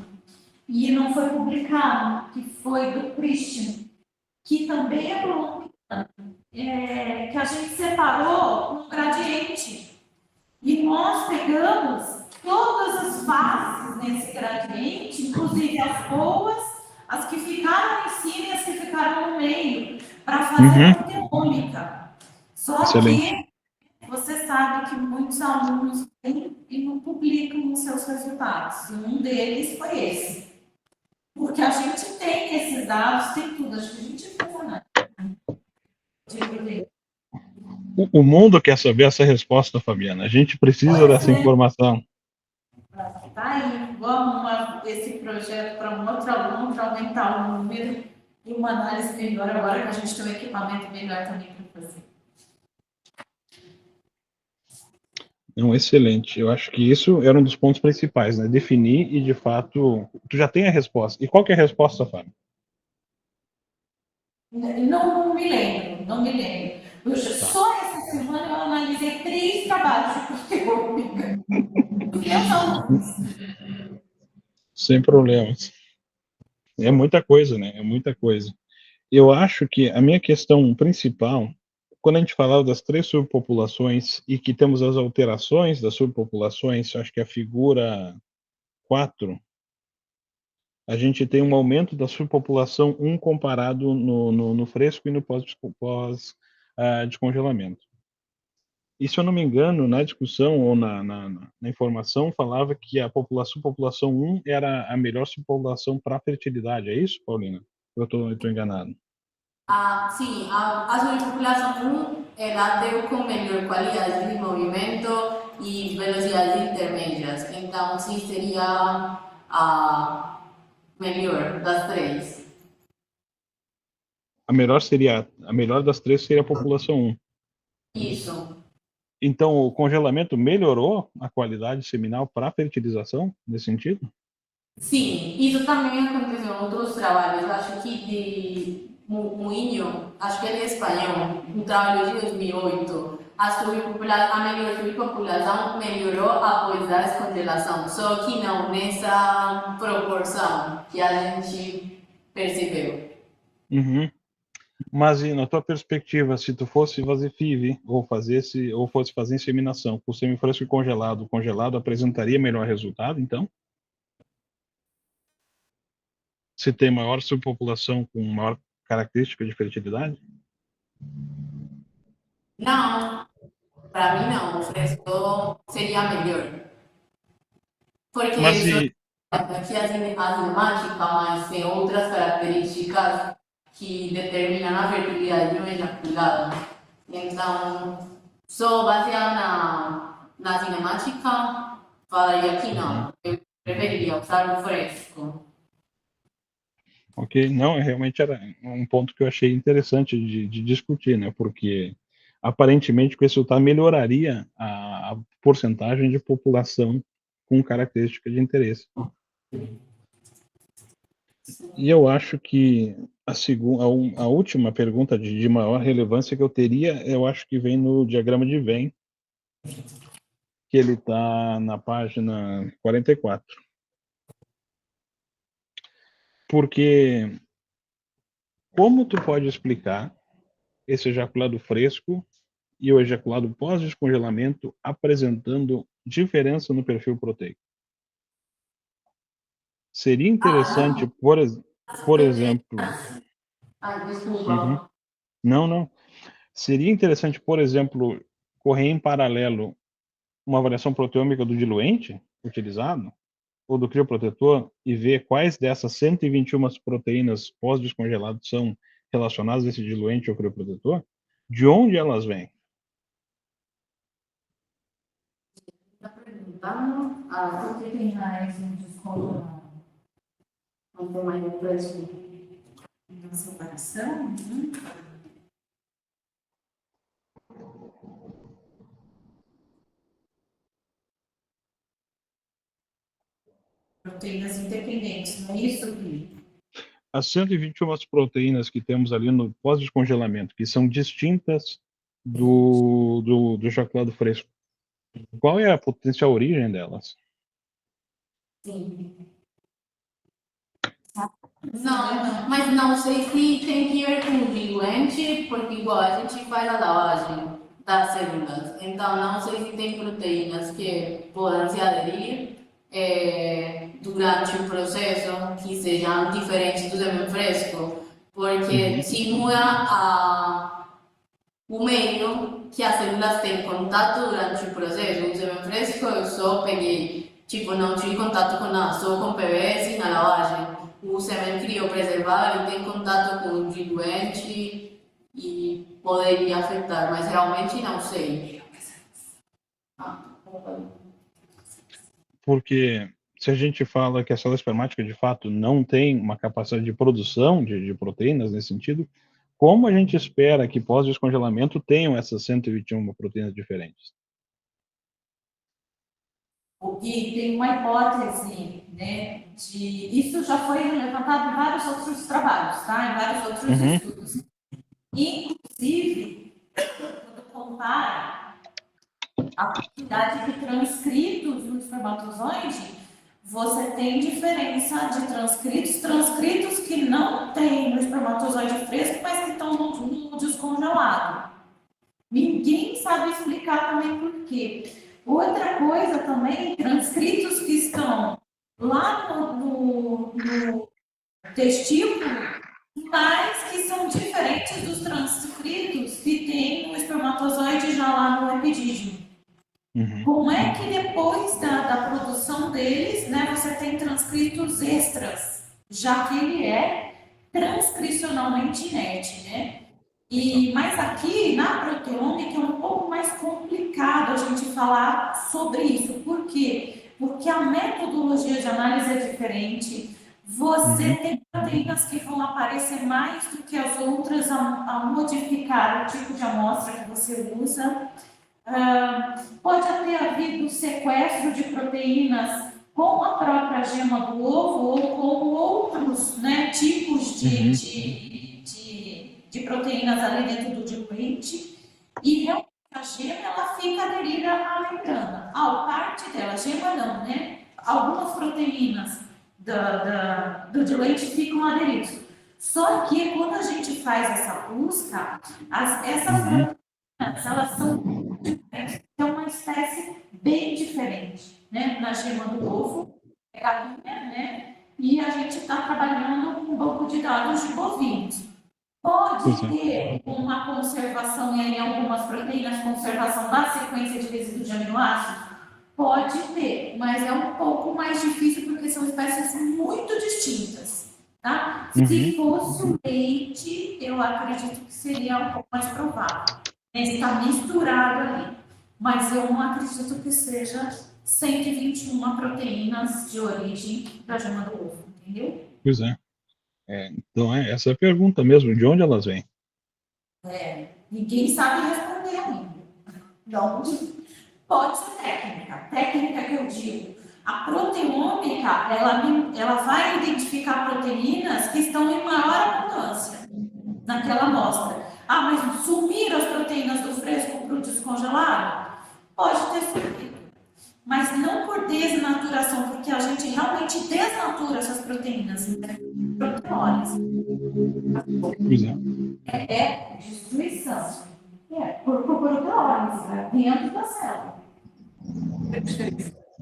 E não foi publicado, que foi do Christian, que também é colombiano, que a gente separou um gradiente. E nós pegamos todas as fases nesse gradiente, inclusive as boas, as que ficaram em cima e as que ficaram no meio, para fazer a proteômica. Só que você sabe que muitos alunos vêm e não publicam os seus resultados. E um deles foi esse. Porque a gente tem esses dados, tem tudo, acho que a gente faz análise. O mundo quer saber essa resposta, Fabiana. A gente precisa dessa informação. Tá aí, vamos esse projeto para um outro aluno, para aumentar o número e uma análise melhor agora que a gente tem um equipamento melhor também para fazer. Não, excelente. Eu acho que isso era um dos pontos principais, né? Definir e, de fato, tu já tem a resposta. E qual que é a resposta, Fábio? Não me lembro, não me lembro. Só essa semana eu analisei 3 trabalhos de proteômica. Sem problemas. É muita coisa, né? É muita coisa. Eu acho que a minha questão principal, quando a gente falava das 3 subpopulações e que temos as alterações das subpopulações, acho que a figura 4, a gente tem um aumento da subpopulação 1 comparado no fresco e no pós-descongelamento. E, se eu não me engano, na discussão ou na informação, falava que a subpopulação 1 era a melhor subpopulação para fertilidade. É isso, Paulina? Eu estou enganado. Sim, a superpopulação 1 ela deu com melhor qualidade de movimento e velocidades intermédias. Então, sim, seria a melhor das 3. A melhor das 3 seria a população 1. Isso. Então, o congelamento melhorou a qualidade seminal para a fertilização, nesse sentido? Sim, isso também aconteceu em outros trabalhos. Eu acho que de Moinho, acho que ele é espanhol, um trabalho de 2008, a melhor subpopulação melhorou após a descongelação, só que não nessa proporção que a gente percebeu. Uhum. Mas, e na tua perspectiva, se tu fosse fazer FIV ou fosse fazer inseminação com semifresco e congelado, o congelado apresentaria melhor resultado, então? Se tem maior subpopulação com maior característica de fertilidade? Não, para mim não, o fresco seria melhor. Porque Mas isso aqui a cinemática, mas tem outras características que determinam a fertilidade de uma ejaculada. Então, só baseado na cinemática, falaria que não. Eu preferiria usar o fresco. Ok, não, realmente era um ponto que eu achei interessante de discutir, né? Porque aparentemente com esse resultado melhoraria a porcentagem de população com característica de interesse. E eu acho que a última pergunta de maior relevância que eu teria, eu acho que vem no diagrama de Venn, que ele está na página 44. Porque como tu pode explicar esse ejaculado fresco e o ejaculado pós-descongelamento apresentando diferença no perfil proteico? Seria interessante, por exemplo... Desculpa. Uhum. Não. Seria interessante, por exemplo, correr em paralelo uma avaliação proteômica do diluente utilizado, ou do crioprotetor, e ver quais dessas 121 proteínas pós-descongelado são relacionadas a esse diluente ou crioprotetor, de onde elas vêm? Está perguntando por que tem mais um desconto não tem mais um preço na separação? Proteínas independentes, não é isso, Gui? As 121 proteínas que temos ali no pós-descongelamento, que são distintas do ejaculado fresco, qual é a potencial origem delas? Sim. Não, mas não sei se tem que ver com o diluente, porque igual a gente faz a lavagem das células, então não sei se tem proteínas que podem se aderir durante o processo que sejam diferentes do semen fresco, porque se muda o meio, que as células têm contato durante o processo. Um sêmen fresco, eu só peguei, tipo, não tive contato com nada, só com PVS na lavagem. O sêmen criopreservado, ele tem contato com o diluente e poderia afetar, mas realmente não sei. Porque se a gente fala que a célula espermática de fato não tem uma capacidade de produção de proteínas nesse sentido, como a gente espera que pós-descongelamento tenham essas 121 proteínas diferentes? O Gui, tem uma hipótese, né, isso já foi levantado em vários outros trabalhos, tá? Em vários outros estudos. Inclusive, quando compara a quantidade de transcritos no espermatozoide, você tem diferença de transcritos que não tem no espermatozoide fresco, mas que estão no descongelado. Ninguém sabe explicar também por quê. Outra coisa também, transcritos que estão lá no testículo, mas que são diferentes dos transcritos que tem no espermatozoide já lá no epidídimo. Como é que depois da produção deles, né, você tem transcritos extras, já que ele é transcricionalmente inerte, né? Mas aqui, na proteômica, é um pouco mais complicado a gente falar sobre isso. Por quê? Porque a metodologia de análise é diferente. Você tem proteínas que vão aparecer mais do que as outras a modificar o tipo de amostra que você usa. Pode ter havido sequestro de proteínas com a própria gema do ovo ou com outros, né, tipos de proteínas ali dentro do diluente, e realmente a gema ela fica aderida à membrana. Parte dela, a gema não, né? Algumas proteínas do diluente ficam aderidas. Só que quando a gente faz essa busca, essas proteínas elas são diferentes, é uma espécie bem diferente, né? Na gema do ovo, é galinha, né? E a gente está trabalhando com um banco de dados de bovinos. Pode ter uma conservação em algumas proteínas, conservação da sequência de resíduos de aminoácidos? Pode ter, mas é um pouco mais difícil porque são espécies muito distintas, tá? Se fosse o leite, eu acredito que seria um pouco mais provável. Ele está misturado ali, mas eu não acredito que seja 121 proteínas de origem da gema do ovo, entendeu? Pois é. Então, essa é a pergunta mesmo, de onde elas vêm? Ninguém sabe responder ainda. Não, pode ser técnica. Técnica que eu digo, a proteômica, ela vai identificar proteínas que estão em maior abundância naquela amostra. Mas sumiram as proteínas do fresco para o descongelado? Pode ter sumido. Mas não por desnaturação, porque a gente realmente desnatura essas proteínas, proteólise. É destruição. Por proteólise, dentro da célula.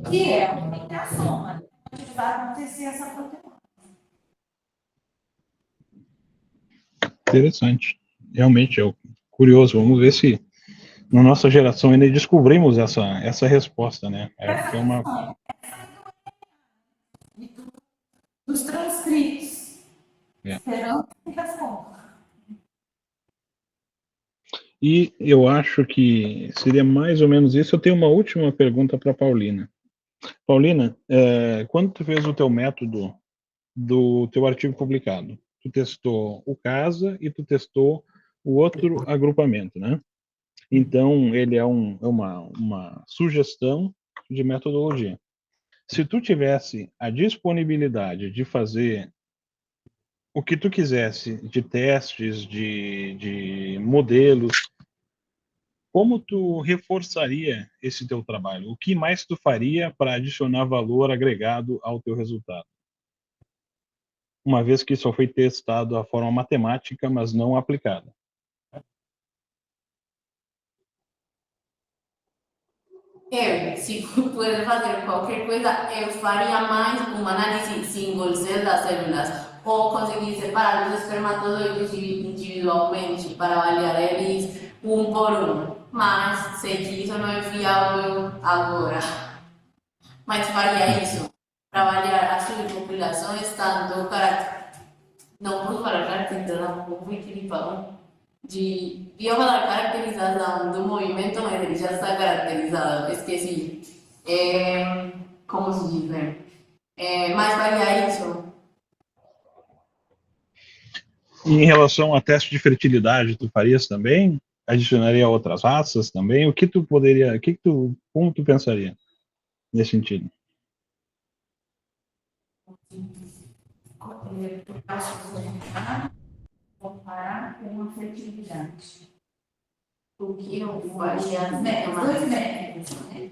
Que é uma intersoma, onde vai acontecer essa proteólise. Interessante. Realmente é curioso. Vamos ver se na nossa geração ainda descobrimos essa resposta, né? É uma... Dos transcritos. Esperando que responda. E eu acho que seria mais ou menos isso. Eu tenho uma última pergunta para Paulina. Paulina, quando tu fez o teu método do teu artigo publicado, tu testou o CASA e tu testou o outro agrupamento, né? Então, ele é uma sugestão de metodologia. Se tu tivesse a disponibilidade de fazer o que tu quisesse de testes, de modelos, como tu reforçaria esse teu trabalho? O que mais tu faria para adicionar valor agregado ao teu resultado? Uma vez que só foi testado a forma matemática, mas não aplicada. Se puder fazer qualquer coisa, eu faria mais uma análise single cell das células, ou conseguir separar os espermatozoides individualmente para avaliar eles um por um. mas sei que isso não é viável agora. Mas faria isso para avaliar as subpopulações, tanto para, não vou falar caracterização, como equilibrado, de falar caracterização do movimento, mas ele já está caracterizado, esqueci. Como se diz, né? Mas faria isso. E em relação a teste de fertilidade, tu farias também? Adicionaria outras raças também? O que tu poderia, como tu pensaria nesse sentido? Comparar com a fertilidade. O que eu faria? Dois métodos, né?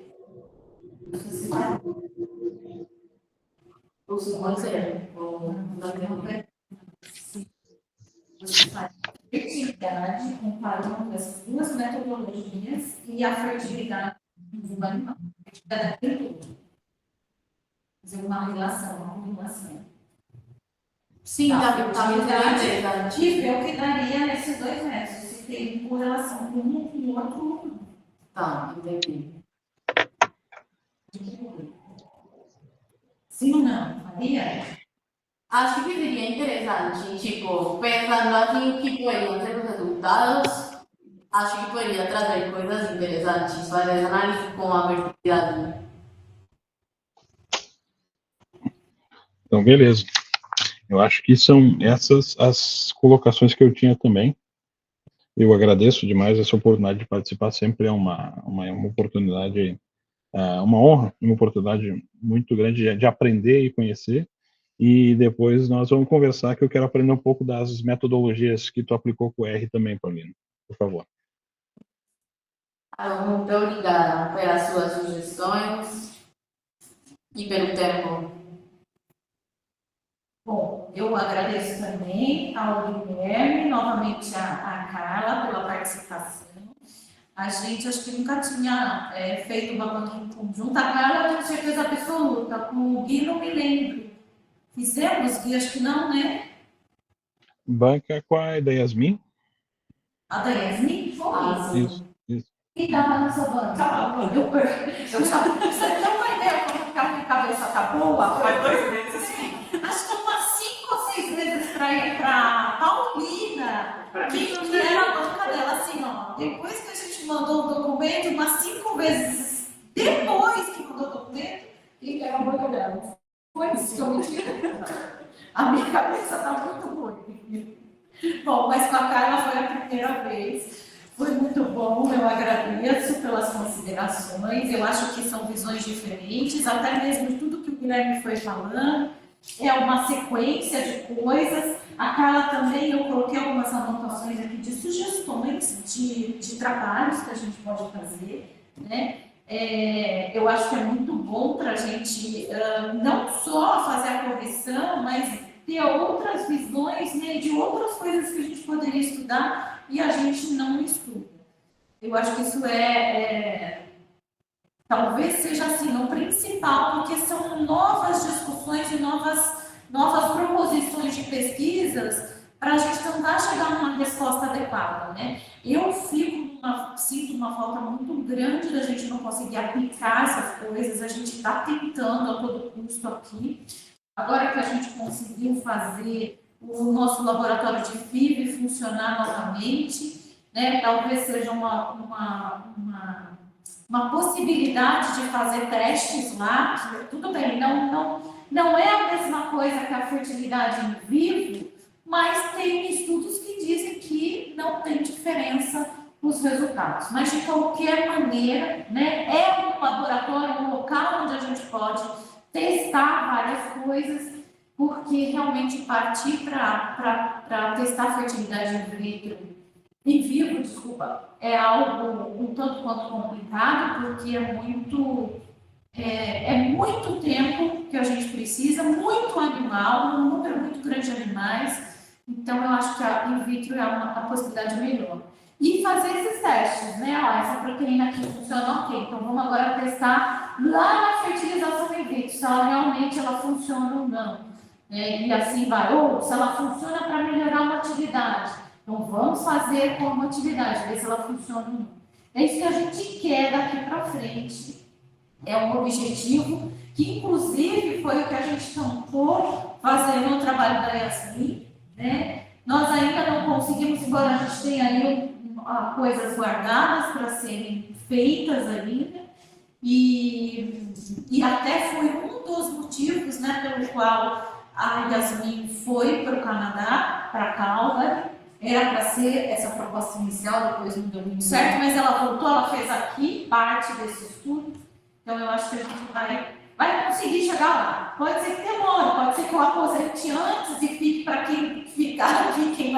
O segundo seria Você faz fertilidade comparando essas duas metodologias e a fertilidade do animal. A fertilidade tem tudo. Fazer uma relação, uma combinação. Sim, tá interessante. E ver o que daria nesses dois métodos, se tem correlação com um com o outro. Tá, entendi. Sim ou não? Faria? Acho que seria interessante, tipo, pensando assim o que poderiam ser os resultados, acho que poderia trazer coisas interessantes, fazer análise com a fertilidade. Então, beleza. Eu acho que são essas as colocações que eu tinha também. Eu agradeço demais essa oportunidade de participar, sempre é uma oportunidade, uma honra, uma oportunidade muito grande de aprender e conhecer. E depois nós vamos conversar, que eu quero aprender um pouco das metodologias que tu aplicou com o R também, Paulina, por favor. Muito obrigada pelas suas sugestões e pelo tempo. Bom, eu agradeço também ao Guilherme, novamente a Carla pela participação. A gente acho que nunca tinha feito uma banca em conjunto. A Carla, eu tenho certeza absoluta, com o Gui não me lembro. Fizemos, Gui, acho que não, né? Banca com a da Yasmin? A da Yasmin? Foi Isso. Quem estava na sua banca? Eu já você tem uma ideia como que a minha cabeça tá boa? Faz 2 meses. Acho que umas 5 ou 6 vezes para ir para Paulina, que era a banca dela, assim, ó. Depois que a gente mandou o documento, umas 5 vezes depois que mandou o documento, que era a banca dela. Foi isso que eu menti. A minha cabeça tá muito ruim. Bom, mas com a Carla foi a primeira vez. Foi muito bom, eu agradeço pelas considerações. Eu acho que são visões diferentes, até mesmo tudo que o Guilherme foi falando. É uma sequência de coisas. A Carla também, eu coloquei algumas anotações aqui de sugestões de trabalhos que a gente pode fazer, né? Eu acho que é muito bom para a gente não só fazer a correção, mas ter outras visões, né, de outras coisas que a gente poderia estudar e a gente não estuda. Eu acho que isso talvez seja assim o principal, porque são novas discussões e novas proposições de pesquisas para a gente tentar chegar a uma resposta adequada, né? Eu sinto uma falta muito grande da gente não conseguir aplicar essas coisas, a gente está tentando a todo custo aqui. Agora que a gente conseguiu fazer o nosso laboratório de FIV funcionar novamente, né? Talvez seja uma possibilidade de fazer testes lá. Tudo bem, não é a mesma coisa que a fertilidade em vivo, mas tem estudos que dizem que não tem diferença nos resultados. Mas, de qualquer maneira, né, é um laboratório, um local onde a gente pode testar várias coisas, porque realmente partir para testar a fertilidade em vivo, é algo um tanto quanto complicado, porque é muito tempo que a gente precisa, muito animal, um número muito grande de animais. Então, eu acho que a in vitro é a possibilidade melhor. E fazer esses testes, né? Essa proteína aqui funciona ok, então vamos agora testar lá na fertilização in vitro, se ela realmente funciona ou não. E assim vai. Ou se ela funciona para melhorar a motilidade. Então, vamos fazer com a motilidade, ver se ela funciona ou não. É isso que a gente quer daqui para frente. É um objetivo que, inclusive, foi o que a gente tentou fazer no trabalho da Yasmin, né? Nós ainda não conseguimos, embora a gente tenha aí coisas guardadas para serem feitas ainda, e até foi um dos motivos, né, pelo qual a Yasmin foi para o Canadá, para Calgary. Era para ser essa proposta inicial, depois não deu muito certo, mas ela voltou, ela fez aqui parte desse estudo. Então eu acho que a gente vai conseguir chegar lá. Pode ser que demore, pode ser que eu aposente antes e fique para quem ficar aqui, quem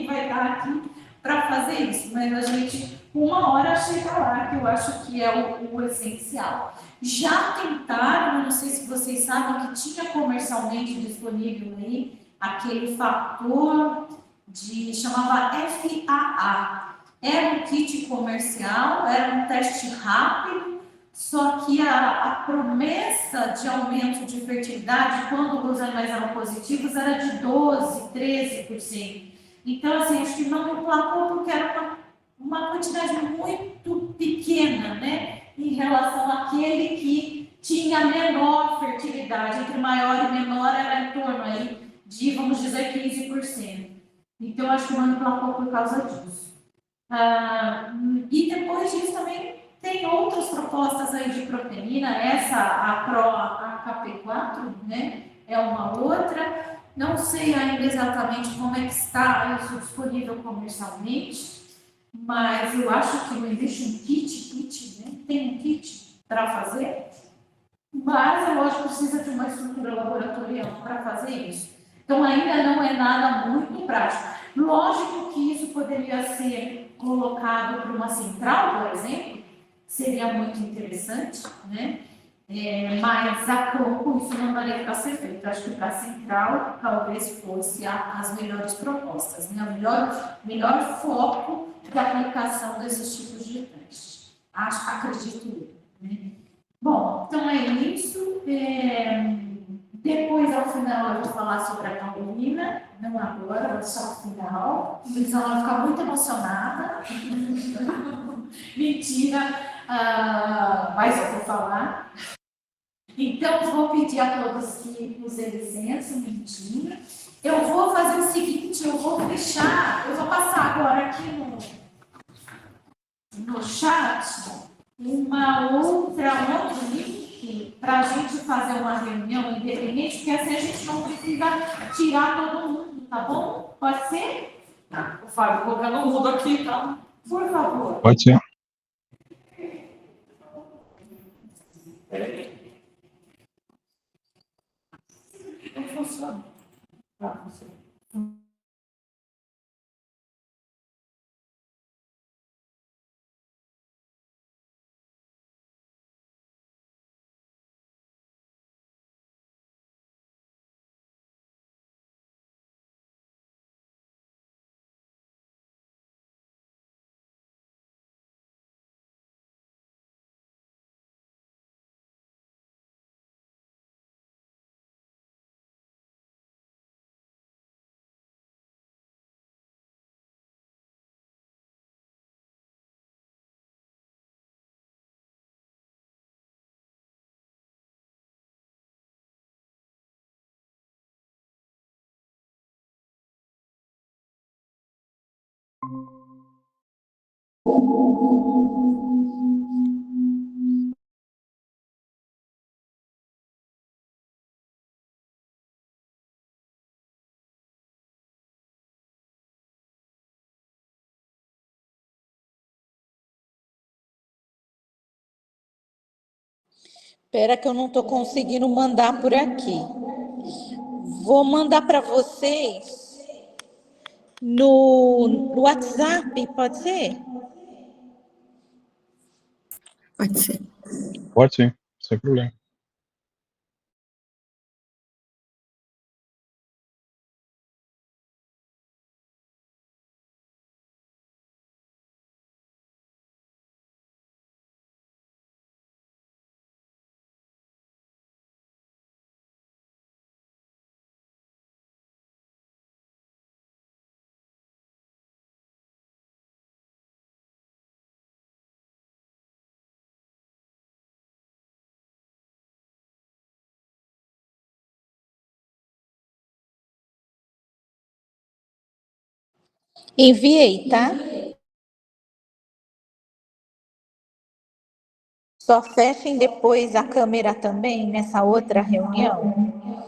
vai estar aqui para fazer isso. Mas a gente, uma hora chega lá, que eu acho que é o essencial. Já tentaram, não sei se vocês sabem, que tinha comercialmente disponível aí aquele fator chamava FAA. Era um kit comercial, era um teste rápido, só que a promessa de aumento de fertilidade, quando os animais eram positivos, era de 12%, 13%. Então, assim, acho que não emplacou porque era uma quantidade muito pequena, né, em relação àquele que tinha menor fertilidade. Entre maior e menor era em torno aí de, vamos dizer, 15%. Então, acho que não emplacou por causa disso. E depois disso também tem outras propostas aí de proteína, essa, a Pro, a KP4, né, é uma outra. Não sei ainda exatamente como é que está isso disponível comercialmente, mas eu acho que não existe um kit, né? Tem um kit para fazer, mas é lógico que precisa de uma estrutura laboratorial para fazer isso. Então ainda não é nada muito prático. Lógico que isso poderia ser colocado para uma central, por exemplo, seria muito interessante, né? Mas a campo isso não daria para ser feito. Acho que para a central talvez fosse as melhores propostas, né? O melhor foco de aplicação desses tipos de teste. Acredito eu, né? Bom, então é isso. Depois, ao final, eu vou falar sobre a Paulina, não agora, só no final. Então, ela vai ficar muito emocionada. Mentira, mas eu vou falar. Então, vou pedir a todos que usem licença, um minutinho. Eu vou fazer o seguinte, eu vou passar agora aqui no chat outro link para a gente fazer uma reunião independente, porque assim a gente não precisa tirar todo mundo, tá bom? Pode ser? O Fábio colocando um mudo aqui, tá? Por favor. Pode ser. Não funciona. Tá, funciona. Espera que eu não estou conseguindo mandar por aqui. Vou mandar para vocês no WhatsApp, pode ser? Pode ser. Pode sim, sem problema. Enviei, tá? Só fechem depois a câmera também nessa outra reunião.